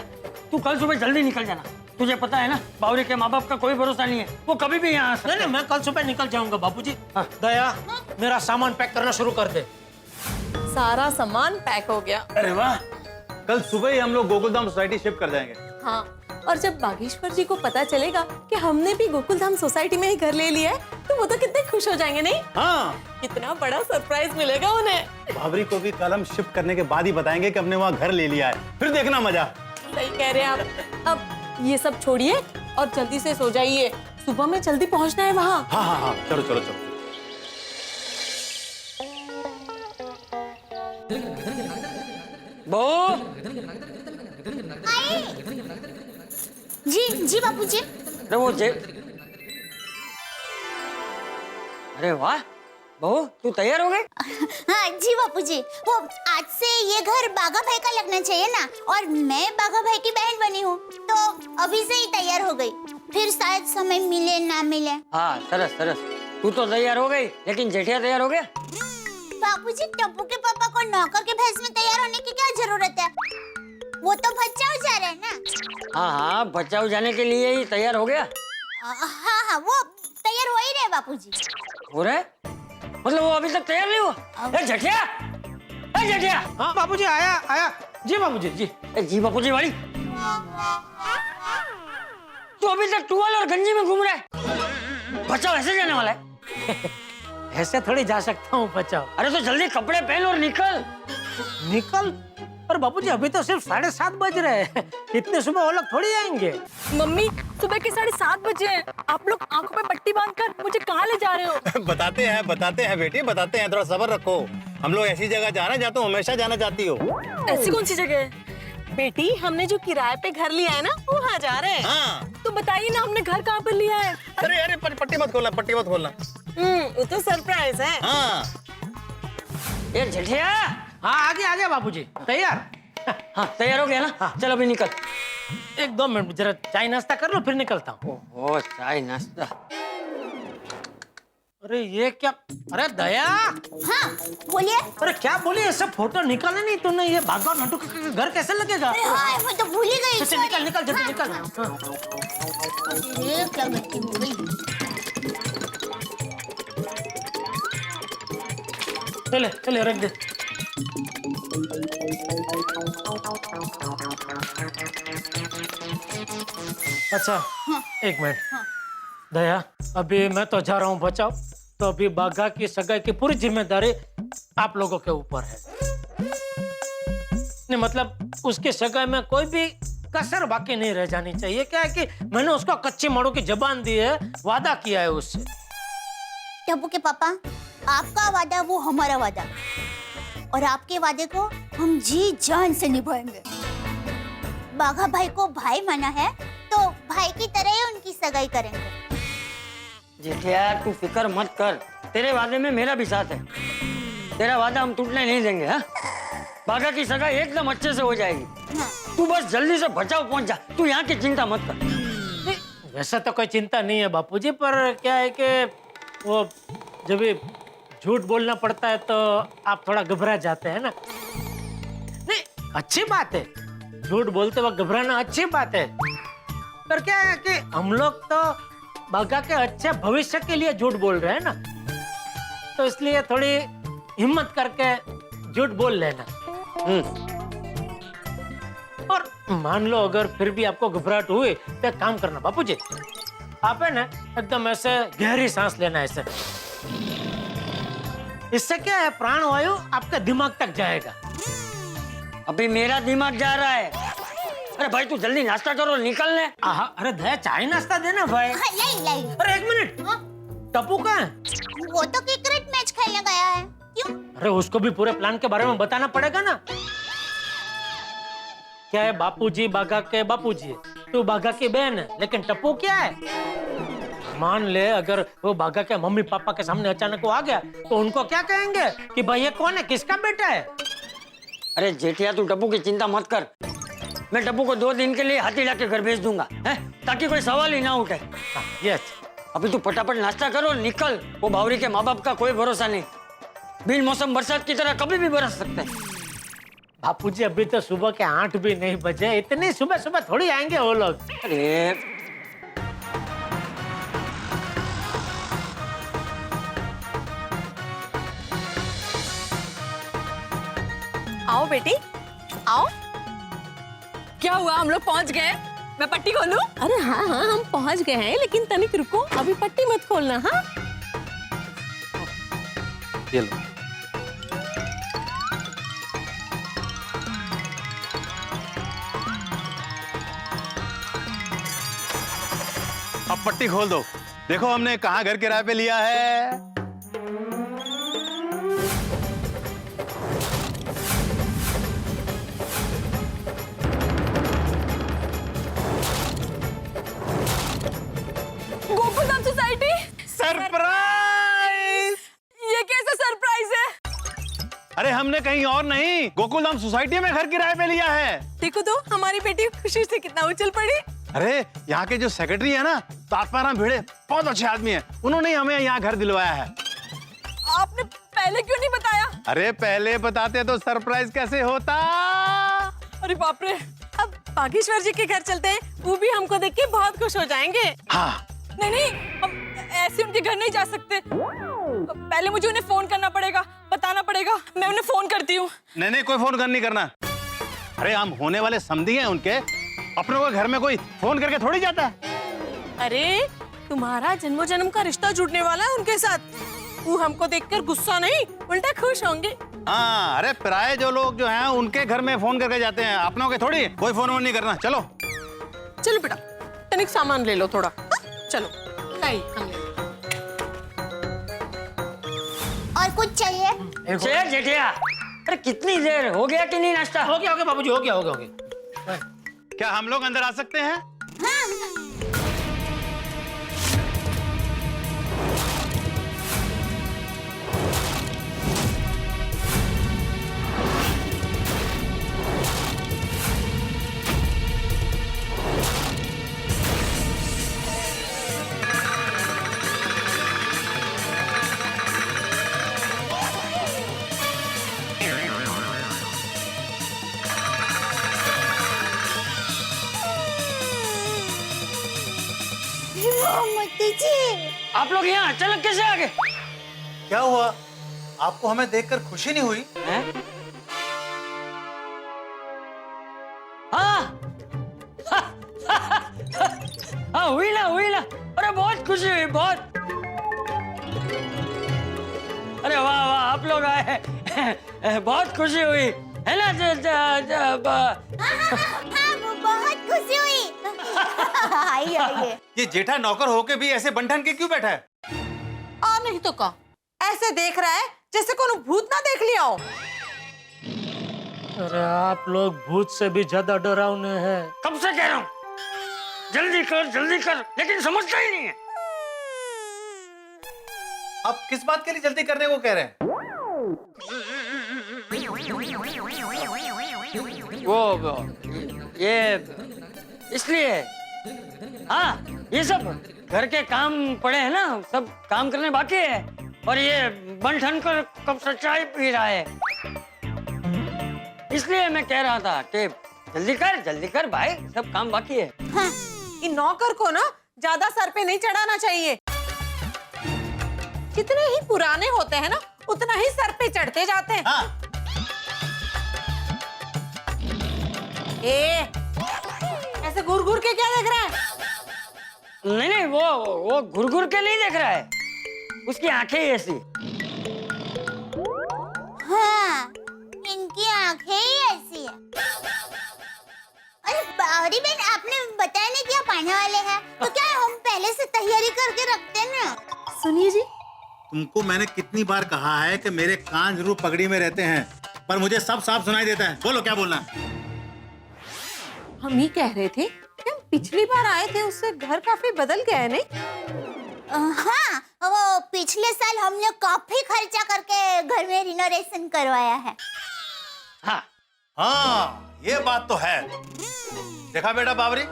तू कल सुबह जल्दी निकल जाना। तुझे पता है ना, बावरी के माँ बाप का कोई भरोसा नहीं है, वो कभी भी यहाँ आ सकते हैं। नहीं, मैं कल सुबह निकल जाऊंगा बापूजी। हाँ। दया, मेरा सामान पैक करना शुरू कर दे। सारा सामान पैक हो गया। अरे वाह, कल सुबह ही हम लोग गोकुलधाम सोसाइटी शिफ्ट कर जाएंगे। हाँ, और जब बागेश्वर जी को पता चलेगा कि हमने भी गोकुलधाम सोसाइटी में ही घर ले लिया है तो वो तो कितने खुश हो जाएंगे, नहीं? हाँ, कितना बड़ा सरप्राइज मिलेगा उन्हें। भावरी को भी कल हम शिफ्ट करने के बाद ही बताएंगे कि हमने वहाँ घर ले लिया है, फिर देखना मजा। सही कह रहे हैं आप। अब ये सब छोड़िए और जल्दी से सो जाइए, सुबह में जल्दी पहुंचना है वहाँ। हाँ हाँ हाँ, चलो चलो चलो। जी बापूजी। अरे वाह बहू, तू तैयार हो गई? हाँ जी बापूजी, वो आज से ये घर बाघा भाई का लगना चाहिए ना, और मैं बाघा भाई की बहन बनी हूँ तो अभी से ही तैयार हो गई, फिर शायद समय मिले ना मिले। हाँ सरस सरस, तू तो तैयार हो गई, लेकिन जेठिया तैयार हो गया? बापूजी, टप्पू के पापा को नौकर के भेष में तैयार होने की क्या जरूरत है? वो तो बचाओ जा रहे हैं ना। हाँ हाँ, बचाओ जाने के लिए ही तैयार हो गया। हाँ हाँ, वो तैयार हो ही रहे बापूजी। हो रहे? मतलब वो अभी तक तैयार नहीं हुआ? जेठिया, जेठिया। हाँ बापूजी, आया आया। जी बापूजी, जी जी बापूजी वाली, तू अभी तक टुवाल और गंजी में घूम रहा है, बचाओ ऐसे जाने वाला है? ऐसे थोड़ी जा सकता हूँ बचाओ। अरे तो जल्दी कपड़े पहन और निकल। निकल? पर बाबूजी अभी तो सिर्फ 7:30 बज रहे हैं, इतने सुबह वो लोग थोड़ी आएंगे। मम्मी सुबह के 7:30 बजे हैं। आप लोग आंखों पे पट्टी बांधकर मुझे कहाँ ले जा रहे हो? बताते हैं बेटी, बताते हैं, थोड़ा सब्र रखो। हम लोग ऐसी जगह जा रहे हैं जहाँ तुम हमेशा जाना चाहती हो। ऐसी कौन सी जगह है? बेटी हमने जो किराए पे घर लिया है ना, वो वहाँ जा रहे हैं। हाँ। तो बताइए ना, हमने घर कहाँ पर लिया है? अरे पट्टी मत खोलना। वो तो सरप्राइज है। हाँ। ये जेठिया। हाँ आ गया बाबूजी। तैयार? हाँ तैयार हो गया ना? हाँ चलो अभी निकल। 1-2 मिनट जरा चाय नाश्ता कर लो, फिर निकलता हूँ। ओह चाय नाश्ता। अरे ये क्या? अरे दया। हाँ बोलिए। अरे क्या बोली? ऐसा फोटो निकाले नहीं तूने? ये भागा नटू का घर कैसे लगेगा? अरे हाँ मैं तो भूल ही गई। चल निकल जल्दी निकल। अरे क्या गलती हो गई। चले रख दे। अच्छा एक मिनट। दया अभी मैं तो जा रहा हूँ बचाओ, तो अभी बाघा की सगाई की पूरी जिम्मेदारी आप लोगों के ऊपर है। नहीं मतलब उसकी सगाई में कोई भी कसर बाकी नहीं रह जानी चाहिए। क्या है कि मैंने उसको कच्ची माड़ू की जबान दी है, वादा किया है उससे। टप्पू के पापा, आपका वादा वो हमारा वादा, और आपके वादे को हम जी जान से निभाएंगे। बाघा भाई को भाई माना है तो भाई की तरह ही उनकी सगाई करेंगे। जेठिया तू फिक्र मत कर, तेरे वादे में मेरा भी साथ है। तेरा वादा हम टूटने नहीं देंगे। हाँ बाघा की सगाई एकदम अच्छे से हो जाएगी। हाँ। तू बस जल्दी से बचाओ पहुंच जा, तू यहाँ की चिंता मत कर। वैसा तो कोई चिंता नहीं है बापूजी, पर क्या है कि वो जब भी झूठ बोलना पड़ता है तो आप थोड़ा घबरा जाते हैं ना। नहीं अच्छी बात है, झूठ बोलते वक्त घबराना अच्छी बात है। पर क्या है कि हम लोग तो बाघा के अच्छे भविष्य के लिए झूठ बोल रहे हैं ना, तो इसलिए थोड़ी हिम्मत करके झूठ बोल लेना। और मान लो अगर फिर भी आपको घबराहट हुई तो एक काम करना बापूजी, आप है ना एकदम ऐसे गहरी सांस लेना ऐसे। इससे क्या है, प्राणवायु आपके दिमाग तक जाएगा। अभी मेरा दिमाग जा रहा है। अरे भाई तू जल्दी नाश्ता करो, निकलने। अरे दया चाय नाश्ता देना भाई। हाँ, लाई। अरे एक मिनट, टप्पू कहाँ है? वो तो क्रिकेट मैच खेलने गया है। क्यों? अरे उसको भी पूरे प्लान के बारे में बताना पड़ेगा ना। क्या है, बापूजी बाघा के बापूजी है, तू बाघा की बहन है, लेकिन टप्पू क्या है? मान ले अगर वो बाघा के मम्मी पापा के सामने अचानक वो आ गया तो उनको क्या कहेंगे कि भाई ये कौन है, किसका बेटा है? अरे जेठिया तू टप्पू की चिंता मत कर, मैं टप्पू को 2 दिन के लिए हाथीला के घर भेज दूंगा, है? ताकि कोई सवाल ही ना उठे। यस। अभी तू फटाफट नाश्ता करो, निकल। वो बावरी के माँ बाप का कोई भरोसा नहीं, बिन मौसम बरसात की तरह कभी भी बरस सकते हैं। बापूजी अभी तो सुबह के 8 भी नहीं बजे, इतनी सुबह सुबह थोड़ी आएंगे वो लोग। अरे आओ बेटी आओ। क्या हुआ, हम लोग पहुंच गए? मैं पट्टी खोलूं? अरे हाँ हम पहुंच गए हैं, लेकिन तनिक रुको, अभी पट्टी मत खोलना। हाँ ये लो। अब पट्टी खोल दो। देखो हमने कहाँ घर किराए पे लिया है। गोकुलधाम सोसाइटी। सरप्राइज! ये कैसा सरप्राइज है? अरे हमने कहीं और नहीं, गोकुलधाम सोसाइटी में घर किराए पे लिया है। देखो तो हमारी बेटी खुशी से कितना उछल पड़ी। अरे यहाँ के जो सेक्रेटरी है ना, तात्माराम भिड़े, बहुत अच्छे आदमी हैं। उन्होंने हमें यहाँ घर दिलवाया है। आपने पहले क्यों नहीं बताया? अरे पहले बताते तो सरप्राइज कैसे होता। अरे बाप रे। अब बागेश्वर जी के घर चलते हैं, वो भी हमको देख के बहुत खुश हो जाएंगे। हाँ नहीं हम ऐसे उनके घर नहीं जा सकते। पहले मुझे उन्हें फोन करना पड़ेगा, बताना पड़ेगा। मैं उन्हें फोन करती हूँ। नहीं कोई फोन नहीं करना। अरे हम होने वाले समधी हैं उनके, अपने को घर में कोई फोन करके थोड़ी जाता है। अरे तुम्हारा जन्मों जन्म का रिश्ता जुड़ने वाला है उनके साथ, बापू हमको देखकर गुस्सा नहीं उल्टा खुश होंगे। हाँ, अरे पराये जो लोग जो हैं उनके घर में फोन करके जाते हैं, अपनों के थोड़ी कोई फोन वोन नहीं करना। चलो चलो बेटा तनिक सामान ले लो थोड़ा। चलो नहीं हम ले। और कुछ चाहिए? जय जेठिया, अरे कितनी देर हो गया कि नहीं नाश्ता? हो गया बाबूजी, हो गया। क्या हम लोग अंदर आ सकते हैं? मोती जी, आप लोग यहाँ अचानक कैसे आ गए? क्या हुआ? आपको हमें देखकर खुशी नहीं हुई? हैं? हाँ हाँ हुई ना। अरे बहुत खुशी हुई, बहुत। अरे वाह वाह, आप लोग आए, बहुत खुशी हुई है ना? हाँ, बहुत खुशी हुई। आइए। ये जेठा नौकर होके भी ऐसे बंठन के क्यों बैठा है? और नहीं तो का ऐसे देख रहा है जैसे कोनो भूत ना देख लिया हो। अरे आप लोग भूत से भी ज्यादा डरावने हैं। कब से कह रहा हूँ जल्दी कर, लेकिन समझता ही नहीं है। आप किस बात के लिए जल्दी करने को कह रहे हैं? वो ये इसलिए, हाँ ये सब घर के काम पड़े हैं ना, सब काम करने बाकी है। और ये बंठन कर कब से चाय पी रहा है, इसलिए मैं कह रहा था कि जल्दी कर भाई, सब काम बाकी है। हाँ, इन नौकर को ना ज्यादा सर पे नहीं चढ़ाना चाहिए। जितने ही पुराने होते हैं ना उतना ही सर पे चढ़ते जाते हैं। हाँ। ऐसे घूर घूर के क्या देख रहा है? नहीं, वो घुर के नहीं देख रहा है, उसकी आंखें ही ऐसी। हाँ, इनकी आंखें ही ऐसी है। अरे बावरी बहन, आपने बताया नहीं क्या पाने वाले हैं, तो क्या हम पहले से तैयारी करके रखते हैं ना। सुनिए जी, तुमको मैंने कितनी बार कहा है कि मेरे कान जरूर पगड़ी में रहते हैं, पर मुझे सब साफ सुनाई देता है। बोलो क्या बोलना है? हम ही कह रहे थे कि हम पिछली बार आए थे उससे घर काफी बदल गया है, नहीं? हाँ, वो पिछले साल हम लोग काफी खर्चा करके घर में रिनोवेशन करवाया है। हाँ, ये बात तो है। देखा बेटा बावरी,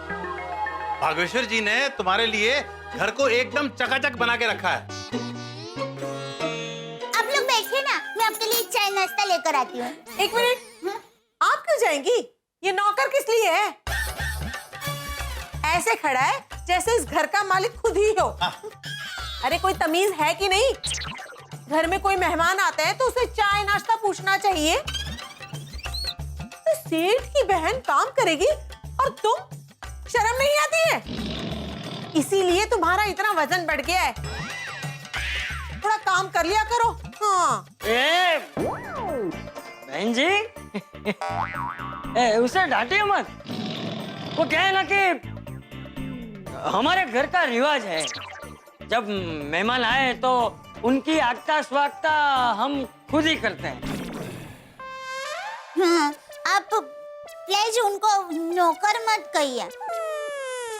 बागेश्वर जी ने तुम्हारे लिए घर को एकदम चकाचक बना के रखा है। आप लोग बैठिए ना, मैं आपके लिए चाय नाश्ता लेकर आती हूँ। एक मिनट, आप क्यों जाएंगी? ये नौकर किस लिए है? ऐसे खड़ा है जैसे इस घर का मालिक खुद ही हो। अरे कोई तमीज है कि नहीं? घर में कोई मेहमान आता है तो उसे चाय नाश्ता पूछना चाहिए। तो सेठ की बहन काम करेगी और तुम, शर्म नहीं आती है? इसीलिए तुम्हारा इतना वजन बढ़ गया है। थोड़ा काम कर लिया करो। हाँ। बहन जी, उसे डांटिए मत। वो क्या है ना कि हमारे घर का रिवाज है, जब मेहमान आए तो उनकी आगता स्वागता हम खुद ही करते हैं। हाँ, आप प्लीज उनको नौकर मत कहिए।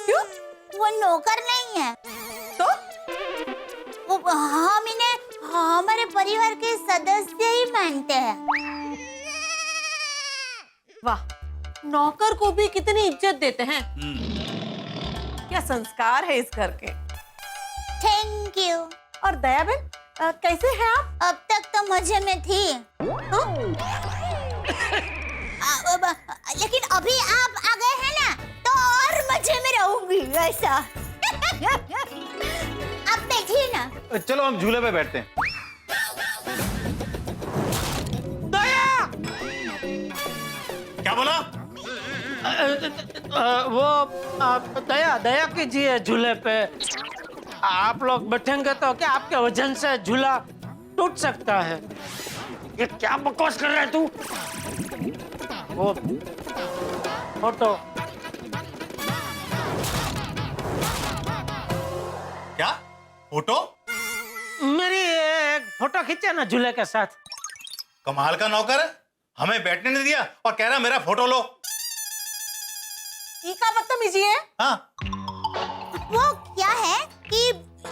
क्यों? वो नौकर नहीं है। तो हम इन्हें हमारे परिवार के सदस्य ही मानते हैं। वाह, नौकर को भी कितनी इज्जत देते हैं। क्या संस्कार है इस घर के। Thank you. और दया बहन, कैसे हैं आप? अब तक तो मजे में थी। लेकिन अभी आप आ गए हैं ना, तो और मजे में रहूंगी वैसा। आप बैठिए ना। चलो हम झूले पे बैठते हैं। दया! क्या बोला? वो दया कीजिए झूले पे। आप लोग बैठेंगे तो क्या आपके वजन से झूला टूट सकता है। ये क्या बकवास कर रहा है तू? वो फोटो क्या फोटो? मेरी एक फोटो खींचा ना झूले के साथ। कमाल का नौकर है, हमें बैठने नहीं दिया और कह रहा मेरा फोटो लो। ये का बदतमीजी है? हाँ, वो क्या है कि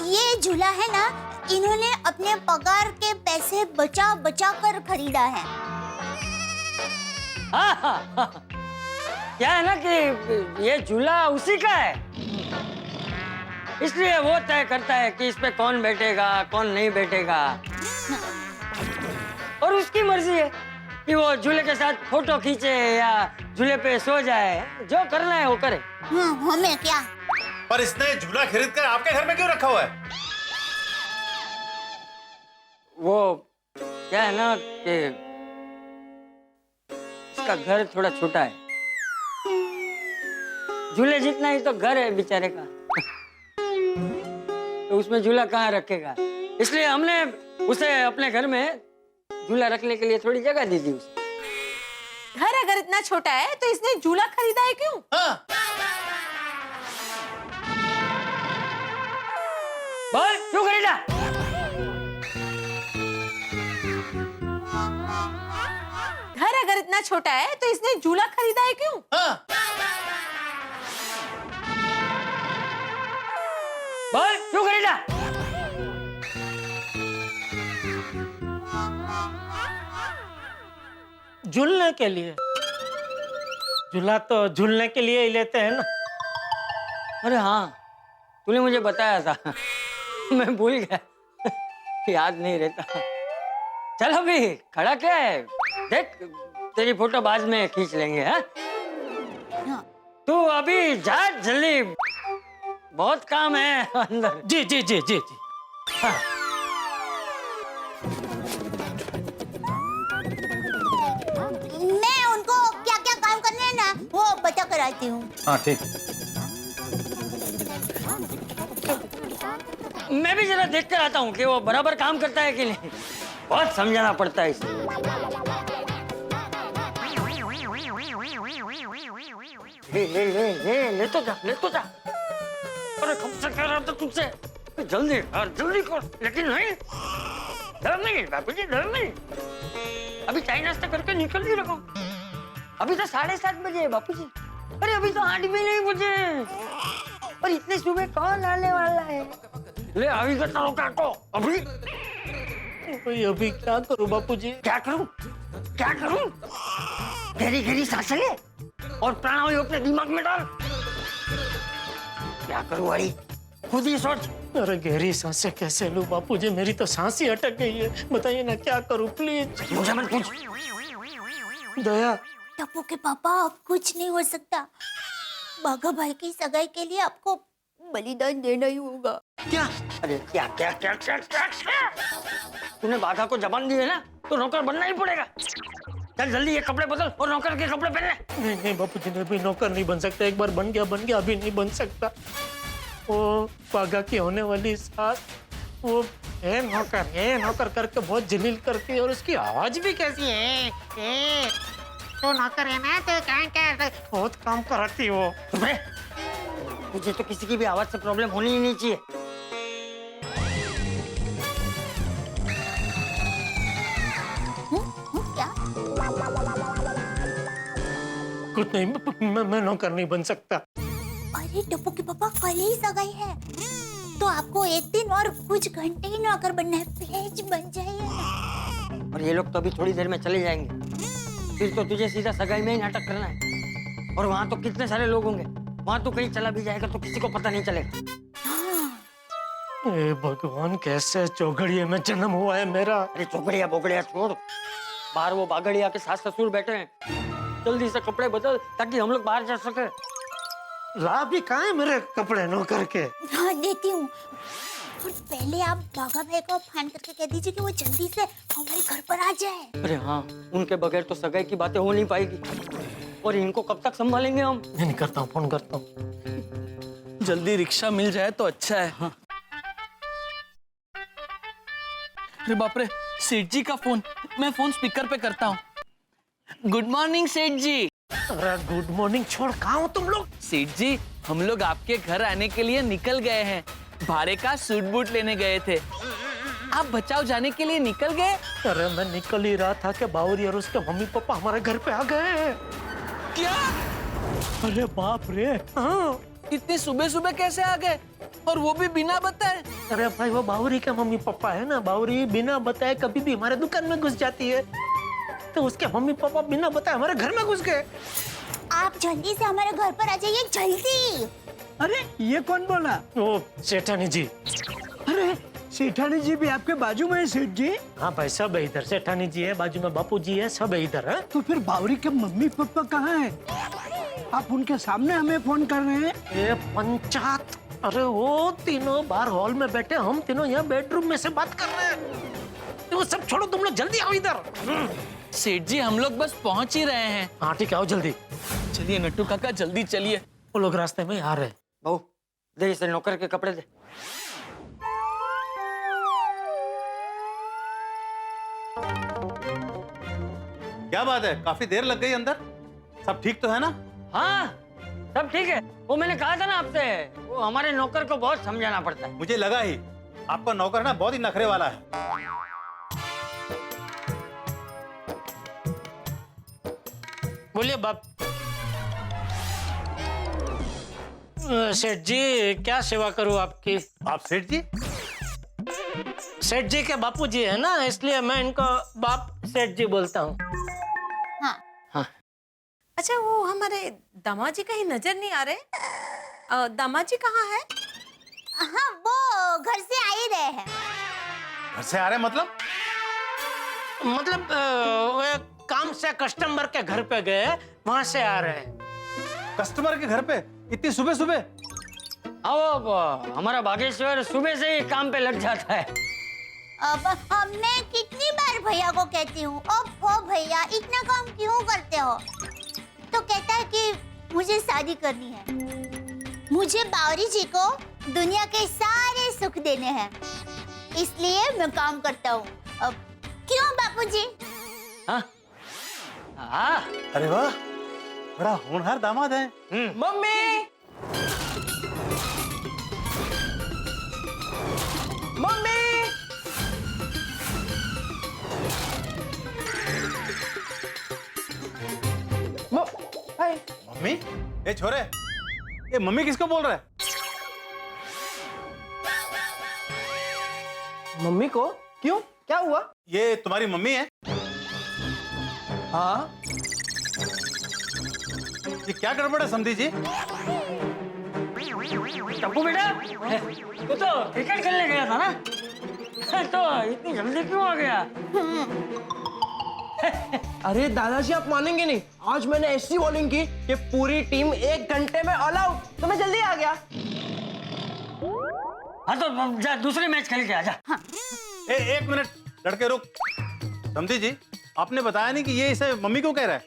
ये झूला है ना, इन्होंने अपने पगार के पैसे बचा बचा कर खरीदा है। हाँ, हाँ, हाँ। क्या है ना कि ये झूला उसी का है, इसलिए वो तय करता है कि इस पे कौन बैठेगा कौन नहीं बैठेगा, और उसकी मर्जी है कि वो झूले के साथ फोटो खींचे या झूले पे सो जाए। जो करना है वो करे। हमें क्या? पर इसने झूला खरीद कर आपके घर में क्यों रखा हुआ है? वो क्या है ना कि इसका घर थोड़ा छोटा है, झूले जितना ही तो घर है बेचारे का, तो उसमें झूला कहाँ रखेगा, इसलिए हमने उसे अपने घर में झूला रखने के लिए थोड़ी जगह दी थी उसे। घर अगर इतना छोटा है तो इसने झूला खरीदा है क्यों? हाँ, बोल क्यों खरीदा? घर अगर इतना छोटा है तो इसने झूला खरीदा है क्यों? हाँ, बोल क्यों खरीदा? झूलने के लिए। झूला तो झूलने के लिए ही लेते हैं ना। अरे हाँ, तूने मुझे बताया था, मैं भूल गया, याद नहीं रहता। चल अभी खड़ा क्या है, देख तेरी फोटो बाद में खींच लेंगे। हाँ, तू अभी जा जल्दी, बहुत काम है अंदर। जी जी जी जी जी। हाँ। मैं उनको क्या क्या काम करने हैं ना वो बता कर आती हूँ। हाँ ठीक। मैं भी जरा देख कर आता हूँ कि वो बराबर काम करता है कि नहीं, बहुत समझाना पड़ता है इसे। ले तो जा, ले तो जा। अरे कब से कह रहा था तुझसे जल्दी कर जल्दी कर, लेकिन नहीं, डर नहीं बाबूजी, डर नहीं। अभी चाय नाश्ता करके निकल ही रहा हूँ। अभी तो 7:30 बजे है बापूजी। अरे अभी तो 8 भी नहीं बजे, और इतनी सुबह कौन आने वाला है? ले अभी करता हूँ काको अभी। भाई अभी क्या करूं बापूजी? क्या करूं? क्या करूं? गहरी गहरी सांसें ले और प्राणायाम अपने दिमाग में डाल। क्या करूं भाई, खुद ही सोच। अरे गहरी सांसें कैसे लूं बापूजी, मेरी तो सांस ही अटक गई है। बताइए ना क्या करूं प्लीज। मुझे मत पूछ। दया। टप्पू के पापा अब कुछ नहीं हो सकता, बाघा भाई की सगाई के लिए आपको बलिदान देना ही होगा। क्या? अरे क्या क्या क्या क्या क्या क्या? तूने बाघा को जबान दी है ना, तो नौकर बनना ही पड़ेगा। चल जल्दी ये कपड़े बदल और नौकर के कपड़े पहन ले। नहीं नहीं बापूजी, मैं भी नौकर नहीं बन सकता। एक बार बन गया, अभी नहीं बन सकता। वो बाघा की होने वाली सास, वो है नौकर करके बहुत जलील करती है, और उसकी आवाज भी कैसी है। तो नौकर है ना, तो क्या बहुत काम कराती वो। मुझे तो किसी की भी आवाज से प्रॉब्लम होनी ही नहीं चाहिए। क्या? कुछ नहीं, मैं नौकर नहीं बन सकता। अरे टप्पू के पापा कल ही सगाई है, तो आपको एक दिन और कुछ घंटे ही नौकर बनना है। प्लीज बन जाइए ना। और ये लोग तो अभी थोड़ी देर में चले जाएंगे, फिर तो तुझे सीधा सगाई में ही नाटक करना है। और वहाँ तो कितने सारे लोग होंगे, वहाँ तो कहीं चला भी जाएगा तो किसी को पता नहीं चलेगा। ए भगवान, कैसे चौगड़िए में जन्म हुआ है मेरा। अरे चौगड़िया बोगड़िया छोड़, बाहर वो बागड़िया के सास ससुर बैठे हैं। जल्दी से कपड़े बदल ताकि हम लोग बाहर जा सके। ला भी कहाँ है मेरे कपड़े नौकर के? हाँ देती हूँ, और पहले आप बाघा भाई को फोन करके कह दीजिए कि वो जल्दी से हमारे घर पर आ जाए। अरे हाँ, उनके बगैर तो सगाई की बातें हो नहीं पाएगी, और इनको कब तक संभालेंगे हम? नहीं करता हूँ, फोन करता हूँ। जल्दी रिक्शा मिल जाए तो अच्छा है। हाँ। अरे बाप रे, सेठ जी का फोन। मैं फोन स्पीकर पे करता हूँ। गुड मॉर्निंग सेठ जी। अरे गुड मॉर्निंग छोड़, कहाँ हो तुम लोग? सेठ जी, हम लोग आपके घर आने के लिए निकल गए हैं। भाड़े का सूट बूट लेने गए थे। आप बचाओ जाने के लिए निकल गए? अरे मैं निकल ही रहा था कि बावरी और उसके मम्मी पापा हमारे घर पे आ गए हैं। क्या? अरे बाप रे। हाँ। इतनी सुबह सुबह कैसे आ गए, और वो भी बिना बताए? अरे भाई वो बावरी के मम्मी पापा है ना, बावरी बिना बताए कभी भी हमारे दुकान में घुस जाती है, तो उसके मम्मी पापा बिना बताए हमारे घर में घुस गए। आप जल्दी से हमारे घर पर आ जाइए, जल्दी। अरे ये कौन बोला? ओ सेठानी जी। अरे सेठानी जी भी आपके बाजू में है सेठ जी? हाँ भाई, सब है इधर। सेठानी जी है बाजू में, बापू जी है, सब है इधर। है तो फिर बावरी के मम्मी पापा कहाँ हैं? आप उनके सामने हमें फोन कर रहे हैं? ये पंचायत। अरे वो तीनों बाहर हॉल में बैठे, हम तीनों यहाँ बेडरूम में से बात कर रहे हैं। तो वो सब छोड़ो, तुम लोग जल्दी आओ इधर। सेठ जी, हम लोग बस पहुंच ही रहे हैं। हाँ ठीक है, आओ जल्दी। चलिए नट्टू काका, जल्दी चलिए। वो लोग रास्ते में आ रहे हैं। बहू दे इसे नौकर के कपड़े दे। क्या बात है, काफी देर लग गई अंदर। सब ठीक तो है ना? हाँ सब ठीक है। वो मैंने कहा था ना आपसे, वो हमारे नौकर को बहुत समझाना पड़ता है। मुझे लगा ही, आपका नौकर ना बहुत ही नखरे वाला है। बोलिए बाप। सेठ जी, क्या सेवा करूं आपकी? आप सेठ जी? सेठ जी के बापू जी है ना, इसलिए मैं इनको बाप सेठ जी बोलता हूँ। हाँ। अच्छा, वो हमारे दामाद जी कहीं नजर नहीं आ रहे? दामाद जी कहाँ है? हाँ, वो घर से आ ही रहे हैं। घर से आ रहे मतलब? मतलब वो एक काम से कस्टमर के घर पे गए, वहां से आ रहे हैं। कस्टमर के घर पे इतनी सुबह सुबह? हाँ, वो हमारा बागेश्वर सुबह से ही काम पे लग जाता है। अब मैं कितनी बार भैया को कहती हूँ, ओफो भैया इतना काम क्यों करते हो? तो कहता है कि मुझे शादी करनी है, मुझे बावरी जी को दुनिया के सारे सुख देने हैं, इसलिए मैं काम करता हूँ। अब क्यों बापूजी? हाँ? हाँ। अरे वाह, बड़ा होनहार दामाद है। Mummy, mummy, mummy? ये छोरे, ये मम्मी किसको बोल रहा है? मम्मी को? क्यों, क्या हुआ? ये तुम्हारी मम्मी है? हाँ। ये क्या गड़बड़ है समधी जी? टप्पू बेटा, तू तो क्रिकेट खेलने गया था ना, तो इतनी जल्दी क्यों आ गया? अरे दादाजी आप मानेंगे नहीं, आज मैंने ऐसी बॉलिंग की कि पूरी टीम 1 घंटे में ऑल आउट, तो मैं जल्दी आ गया। हाँ तो जा दूसरे मैच खेल के आ जा। हाँ। एक मिनट लड़के रुक। समधी जी, आपने बताया नहीं कि ये इसे मम्मी क्यों कह रहा है?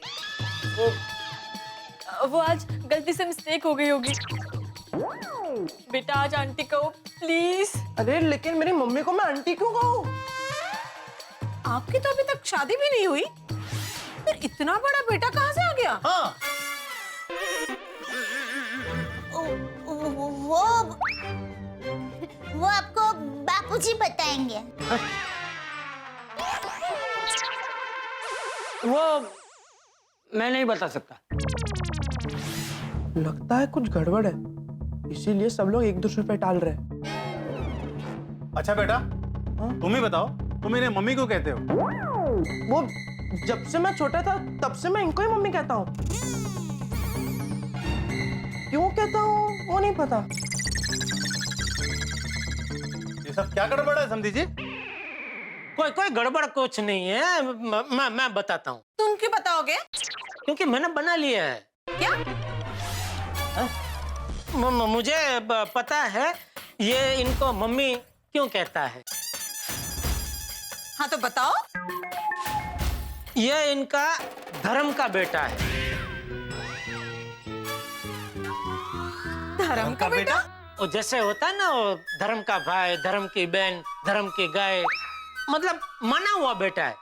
वो आज गलती से मिस्टेक हो गई होगी। बेटा आज आंटी कहो प्लीज। अरे लेकिन मेरी मम्मी को मैं आंटी क्यों कहूँ? आपकी तो अभी तक शादी भी नहीं हुई, फिर इतना बड़ा बेटा कहाँ से आ गया? हाँ। वो आपको बापूजी बताएंगे। वो मैं नहीं बता सकता। लगता है कुछ गड़बड़ है, इसीलिए सब लोग एक दूसरे पे टाल रहे हैं। अच्छा बेटा, तुम ही बताओ, तुम इन्हें मम्मी क्यों कहते हो? वो जब से मैं छोटा था तब से मैं इनको ही मम्मी कहता हूँ। क्यों कहता हूँ वो नहीं पता। ये सब क्या गड़बड़ है समधी जी? कोई गड़बड़ कुछ नहीं है, मैं बताता हूँ। तुम क्यों बताओगे? क्योंकि मैंने बना लिया है। क्या? मुझे पता है ये इनको मम्मी क्यों कहता है। हाँ तो बताओ। ये इनका धर्म का बेटा है। धर्म का बेटा? वो जैसे होता है ना, वो धर्म का भाई, धर्म की बहन, धर्म की गाय, मतलब माना हुआ बेटा है।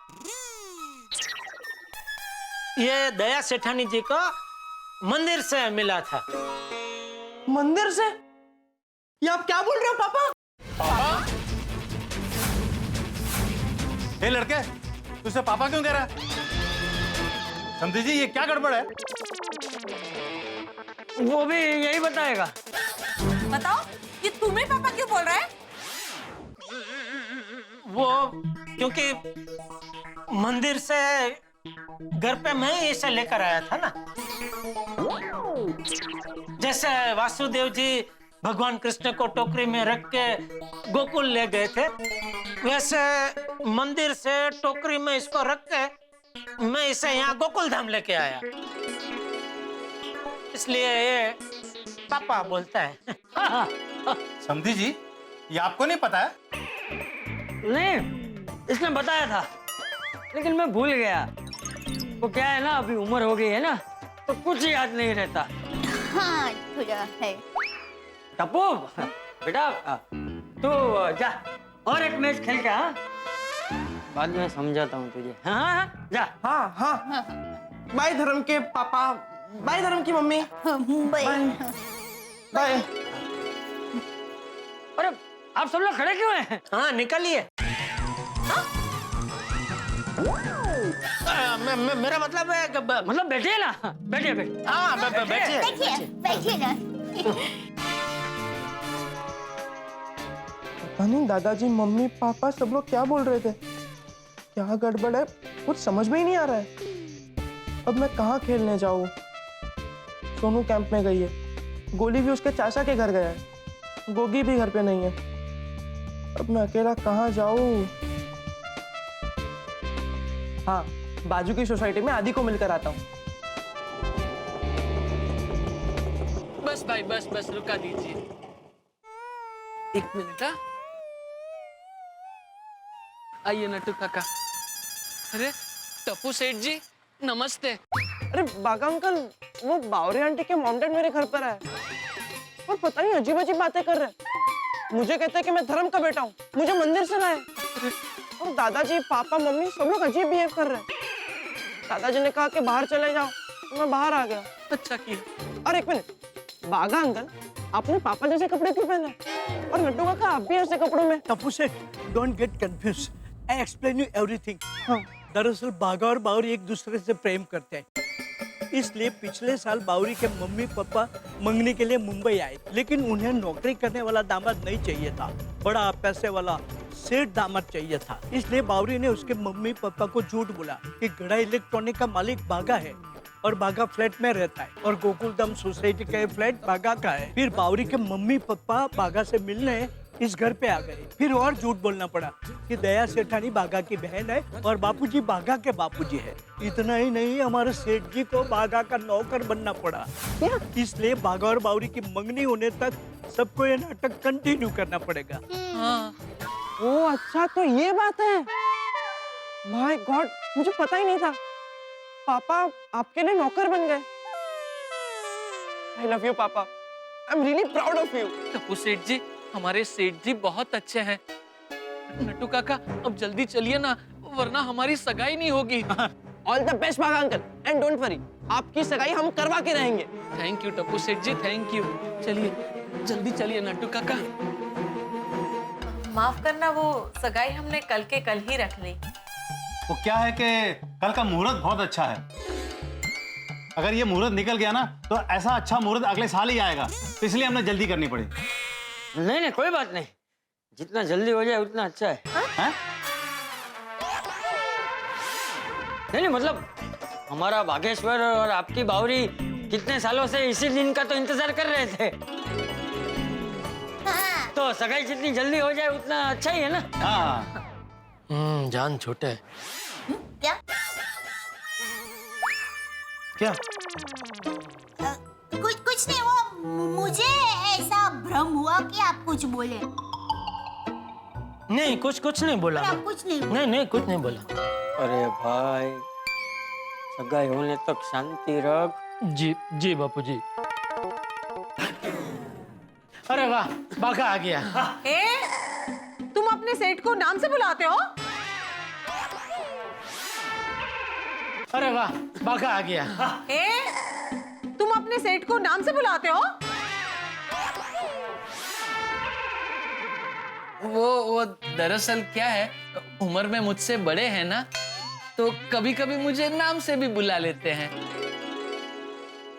ये दया सेठानी जी को मंदिर से मिला था। मंदिर से? ये आप क्या बोल रहे हो पापा? हे लड़के, तुझसे पापा क्यों कह रहा है? समझी जी, ये क्या गड़बड़ है? वो भी यही बताएगा। बताओ, ये तुम्हें पापा क्यों बोल रहा है? वो क्योंकि मंदिर से घर पे मैं इसे लेकर आया था ना। जैसे वासुदेव जी भगवान कृष्ण को टोकरी में रख के गोकुल ले गए थे, वैसे मंदिर से टोकरी में इसको रख के मैं इसे यहाँ गोकुल धाम लेके आया। इसलिए ये पापा बोलता है। समझी जी, ये आपको नहीं पता है? नहीं, इसने बताया था, लेकिन मैं भूल गया। वो क्या है ना, अभी उम्र हो गई है ना, तो कुछ याद नहीं रहता। हाँ थोड़ा है। टप्पू बेटा, तू जा और एक मैच खेल के। हाँ, बाद में समझाता हूँ तुझे। हाँ, जा। हाँ हाँ। बाय धर्म के पापा, बाय धर्म की मम्मी। मुंबई। बाय। अरे आप सब लोग खड़े क्यों हैं? हाँ, निकलिए। मेरा मतलब है कि मतलब बैठिए ना, बैठिए बैठिए। हाँ, बैठिए। बैठिए बैठिए ना। पता नहीं दादाजी, मम्मी, पापा सब लोग क्या बोल रहे थे। क्या गड़बड़ है, कुछ समझ में ही नहीं आ रहा है। अब मैं कहाँ खेलने जाऊँ? सोनू कैंप में गई है, गोली भी उसके चाचा के घर गया है, गोगी भी घर पे नहीं है। अब मैं अकेला कहाँ जाऊँ? हाँ, बाजू की सोसाइटी में आदि को मिलकर आता हूँ। बस भाई, बस बस रुका दीजिए। एक मिनट। हाँ, आइए नट्टू काका। अरे टप्पू सेठ जी, नमस्ते। अरे बागा अंकल, वो बावरी आंटी के मॉम-डैड मेरे घर पर आए और पता नहीं अजीब अजीब बातें कर रहे हैं। मुझे कहते हैं कि मैं धर्म का बेटा हूँ, मुझे मंदिर से लाए। और दादाजी, पापा, मम्मी सब लोग अजीब बिहेव कर रहे हैं। दादाजी ने कहा कि बाहर चले जाओ, तो मैं बाहर आ गया। अच्छा किया। और एक मिनट, बागा अंकल, आपने पापा जैसे कपड़े क्यों पहने? और नट्टू काका, आप भी ऐसे कपड़ों में? टप्पू सेठ, don't get confuse. I explain you everything. हाँ। दरअसल बागा और बावरी एक दूसरे से प्रेम करते हैं, इसलिए पिछले साल बावरी के मम्मी पापा मंगने के लिए मुंबई आए, लेकिन उन्हें नौकरी करने वाला दामाद नहीं चाहिए था, बड़ा पैसे वाला सेठ दामाद चाहिए था। इसलिए बावरी ने उसके मम्मी पापा को झूठ बोला कि गड़ा इलेक्ट्रॉनिक का मालिक बागा है और बागा फ्लैट में रहता है और गोकुलधाम सोसाइटी का फ्लैट बागा का है। फिर बावरी के मम्मी पापा बागा से मिलने इस घर पे आ गए। फिर और झूठ बोलना पड़ा कि दया सेठानी बागा की बहन है और बापूजी बागा के बापूजी है। इतना ही नहीं, हमारे सेठ जी को बागा का नौकर बनना पड़ा। इसलिए बागा और बावरी की मंगनी होने तक सबको ये नाटक कंटिन्यू करना पड़ेगा। ओह अच्छा, तो ये बात है। माय गॉड, मुझे पता ही नहीं था। पापा आपके लिए नौकर बन गए। आई लव यू पापा, I am really proud of you. Tappu सेठ जी, हमारे सेठ जी बहुत अच्छे हैं। नट्टू काका, अब जल्दी चलिए ना, वरना हमारी सगाई नहीं होगी। ऑल द बेस्ट बागा अंकल, एंड डोंट वरी, आपकी सगाई हम करवा के रहेंगे। थैंक यू टप्पू सेठ जी, थैंक यू। चलिए जल्दी चलिए नट्टू काका। माफ करना, वो सगाई हमने कल के कल ही रख ली। वो क्या है कि कल का मुहूर्त बहुत अच्छा है। अगर ये मुहूर्त निकल गया ना, तो ऐसा अच्छा मुहूर्त अगले साल ही आएगा, तो इसलिए हमने जल्दी करनी पड़ी। नहीं नहीं, कोई बात नहीं, जितना जल्दी हो जाए उतना अच्छा है। हैं? नहीं, मतलब हमारा बागेश्वर और आपकी बावरी कितने सालों से इसी दिन का तो इंतजार कर रहे थे। हाँ। तो सगाई जितनी जल्दी हो जाए उतना अच्छा ही है ना। हाँ। जान छोटे है। क्या? क्या? कुछ नहीं, वो मुझे ऐसा भ्रम हुआ कि आप कुछ बोले। नहीं, कुछ नहीं बोला। आप कुछ नहीं बोले। नहीं, कुछ नहीं बोला। अरे भाई, सगाई होने तक शांति रख। जी बापू जी। अरे वाह, बागा आ गया। ए, तुम अपने सेठ को नाम से बुलाते हो? अरे वाह, बाघा आ गया। तुम अपने सेठ को नाम से बुलाते हो? वो दरअसल क्या है, उम्र में मुझसे बड़े हैं ना, तो कभी कभी मुझे नाम से भी बुला लेते हैं।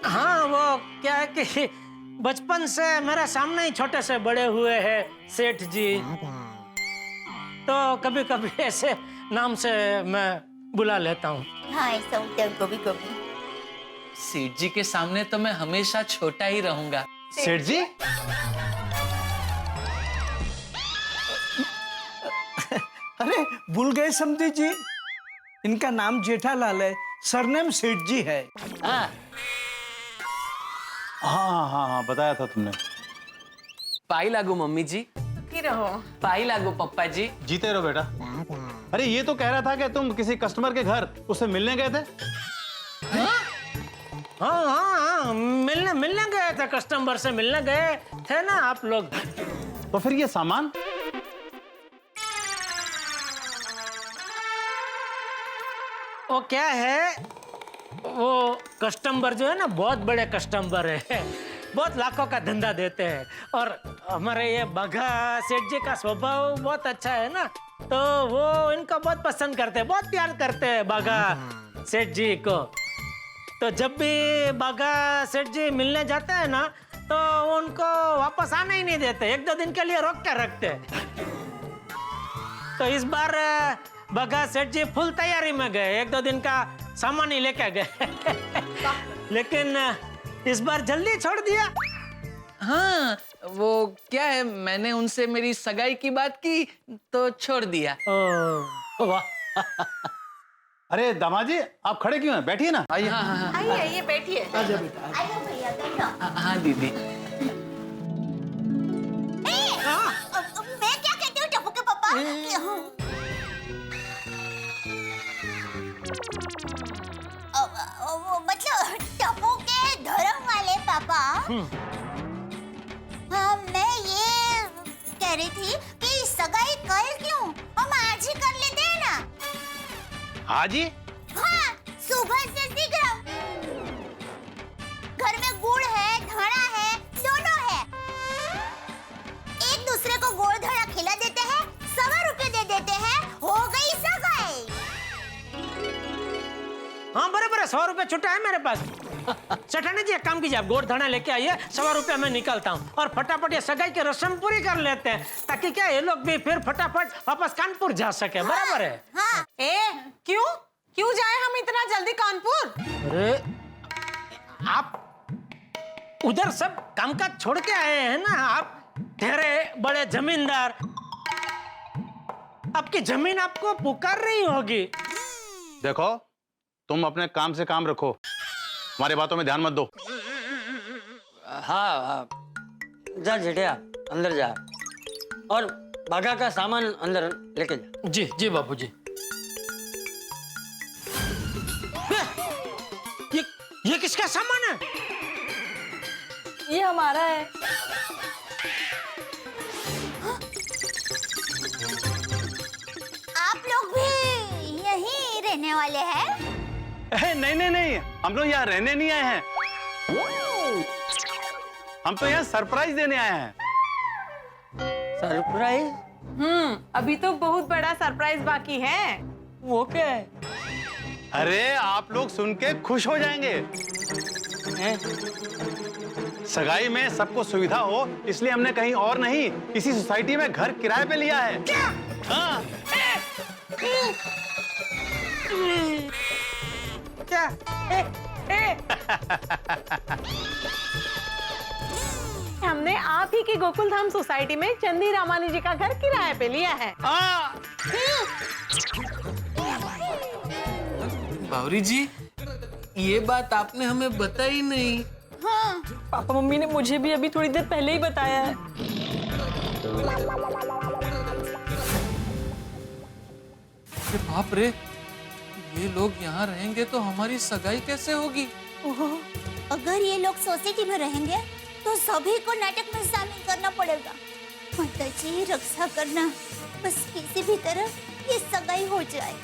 हाँ, वो क्या है कि बचपन से मेरे सामने ही छोटे से बड़े हुए हैं सेठ जी, तो कभी कभी ऐसे नाम से मैं बुला लेता हूँ। हाँ, ऐसा होता है कभी कभी। सेठ जी के सामने तो मैं हमेशा छोटा ही रहूंगा। सेठ जी? अरे भूल गए समझी जी, इनका नाम जेठालाल है, सरनेम सेठ जी है। हाँ हाँ हाँ, बताया था तुमने। पाई लागू मम्मी जी। रहो। पाई लागू पप्पा जी। जीते रहो बेटा। अरे ये तो कह रहा था कि तुम किसी कस्टमर के घर उससे मिलने गए थे। हाँ, मिलने गए थे, कस्टमर से मिलने गए थे ना आप लोग। तो फिर ये सामान? वो क्या है, वो कस्टमर जो है ना, बहुत बड़े कस्टमर है, बहुत लाखों का धंधा देते हैं, और हमारे ये बाघा सेठ जी का स्वभाव बहुत अच्छा है ना, तो वो इनको बहुत पसंद करते हैं, बहुत प्यार करते हैं बाघा सेठ जी को। तो जब भी बाघा सेठ जी मिलने जाते हैं ना, तो वो उनको वापस आने ही नहीं देते, 1-2 दिन के लिए रोक कर रखते हैं। तो इस बार बाघा सेठ जी फुल तैयारी में गए, 1-2 दिन का सामान ही लेके गए लेकिन इस बार जल्दी छोड़ दिया। हाँ, वो क्या है, मैंने उनसे मेरी सगाई की बात की तो छोड़ दिया। वाह। अरे दामाद जी, आप खड़े क्यों हैं? बैठिए ना। आइए। आइए बैठिए। आजा बेटा। आइए भैया, बैठो। हाँ दीदी। मैं क्या कहती हूँ टप्पू के पापा? मतलब टप्पू के धर्म वाले पापा। हाँ, मैं ये कह रही थी कि सगाई कल क्यों, हम आज ही कर लेते हैं ना। आज ही? हाँ, सुबह से शीघ्र। घर में गुड़ है, धड़ा है, दोनों है। एक दूसरे को गुड़ धड़ा खिला देते हैं, 100 रुपए दे देते हैं, हो गई सगाई। हाँ बराबर है, 100 रुपए छुट्टा है मेरे पास। सेठानी जी, एक काम कीजिए, आप गोड़ धना लेके आइए, 100 रुपए मैं निकालता हूँ, और फटाफट ये सगाई की रस्म पूरी कर लेते हैं, ताकि क्या ये लोग भी फिर फटाफट वापस कानपुर जा सके। बराबर है? हाँ। क्यों जाए हम इतना जल्दी कानपुर? अरे आप उधर सब कामकाज छोड़ के आए हैं ना, आप ठहरे बड़े जमींदार, आपकी जमीन आपको पुकार रही होगी। देखो, तुम अपने काम से काम रखो, हमारी बातों में ध्यान मत दो। हाँ, जा जेठिया, अंदर जा, और बाघा का सामान अंदर लेके जा। जी जी बापूजी। ये किसका सामान है? ये हमारा है। आप लोग भी यहीं रहने वाले हैं? नहीं, हम लोग यहाँ रहने नहीं आए हैं, हम तो यहाँ सरप्राइज देने आए हैं। सरप्राइज? अभी तो बहुत बड़ा सरप्राइज बाकी है। वो क्या है? अरे आप लोग सुन के खुश हो जाएंगे। सगाई में सबको सुविधा हो, इसलिए हमने कहीं और नहीं, इसी सोसाइटी में घर किराए पे लिया है। क्या? हाँ। क्या? हमने आप ही की गोकुल धाम सोसाइटी में चंदी रामानी जी का घर किराए पे लिया है। बावरी जी, ये बात आपने हमें बताई नहीं। हाँ, पापा मम्मी ने मुझे भी अभी थोड़ी देर पहले ही बताया है। अरे बाप रे, ये लोग यहाँ रहेंगे तो हमारी सगाई कैसे होगी? अगर ये लोग सोसाइटी में रहेंगे तो सभी को नाटक में शामिल करना पड़ेगा। माता जी, रक्षा करना, बस किसी भी तरह ये सगाई हो जाए।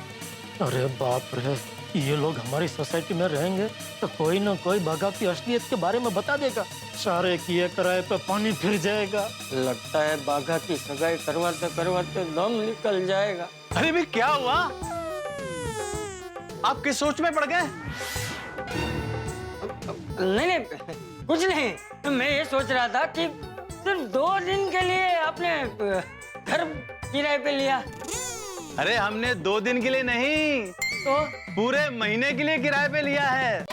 अरे बाप रे, ये लोग हमारी सोसाइटी में रहेंगे तो कोई ना कोई बाघा की असलियत के बारे में बता देगा। सारे किए कराए पे पानी फिर जाएगा। लगता है बाघा की सगाई करवाते करवाते दम निकल जाएगा। अरे भी क्या हुआ? आप किस सोच में पड़ गए? नहीं, कुछ नहीं। मैं ये सोच रहा था कि सिर्फ 2 दिन के लिए आपने घर किराए पे लिया। अरे हमने 2 दिन के लिए नहीं, तो पूरे महीने के लिए किराए पे लिया है।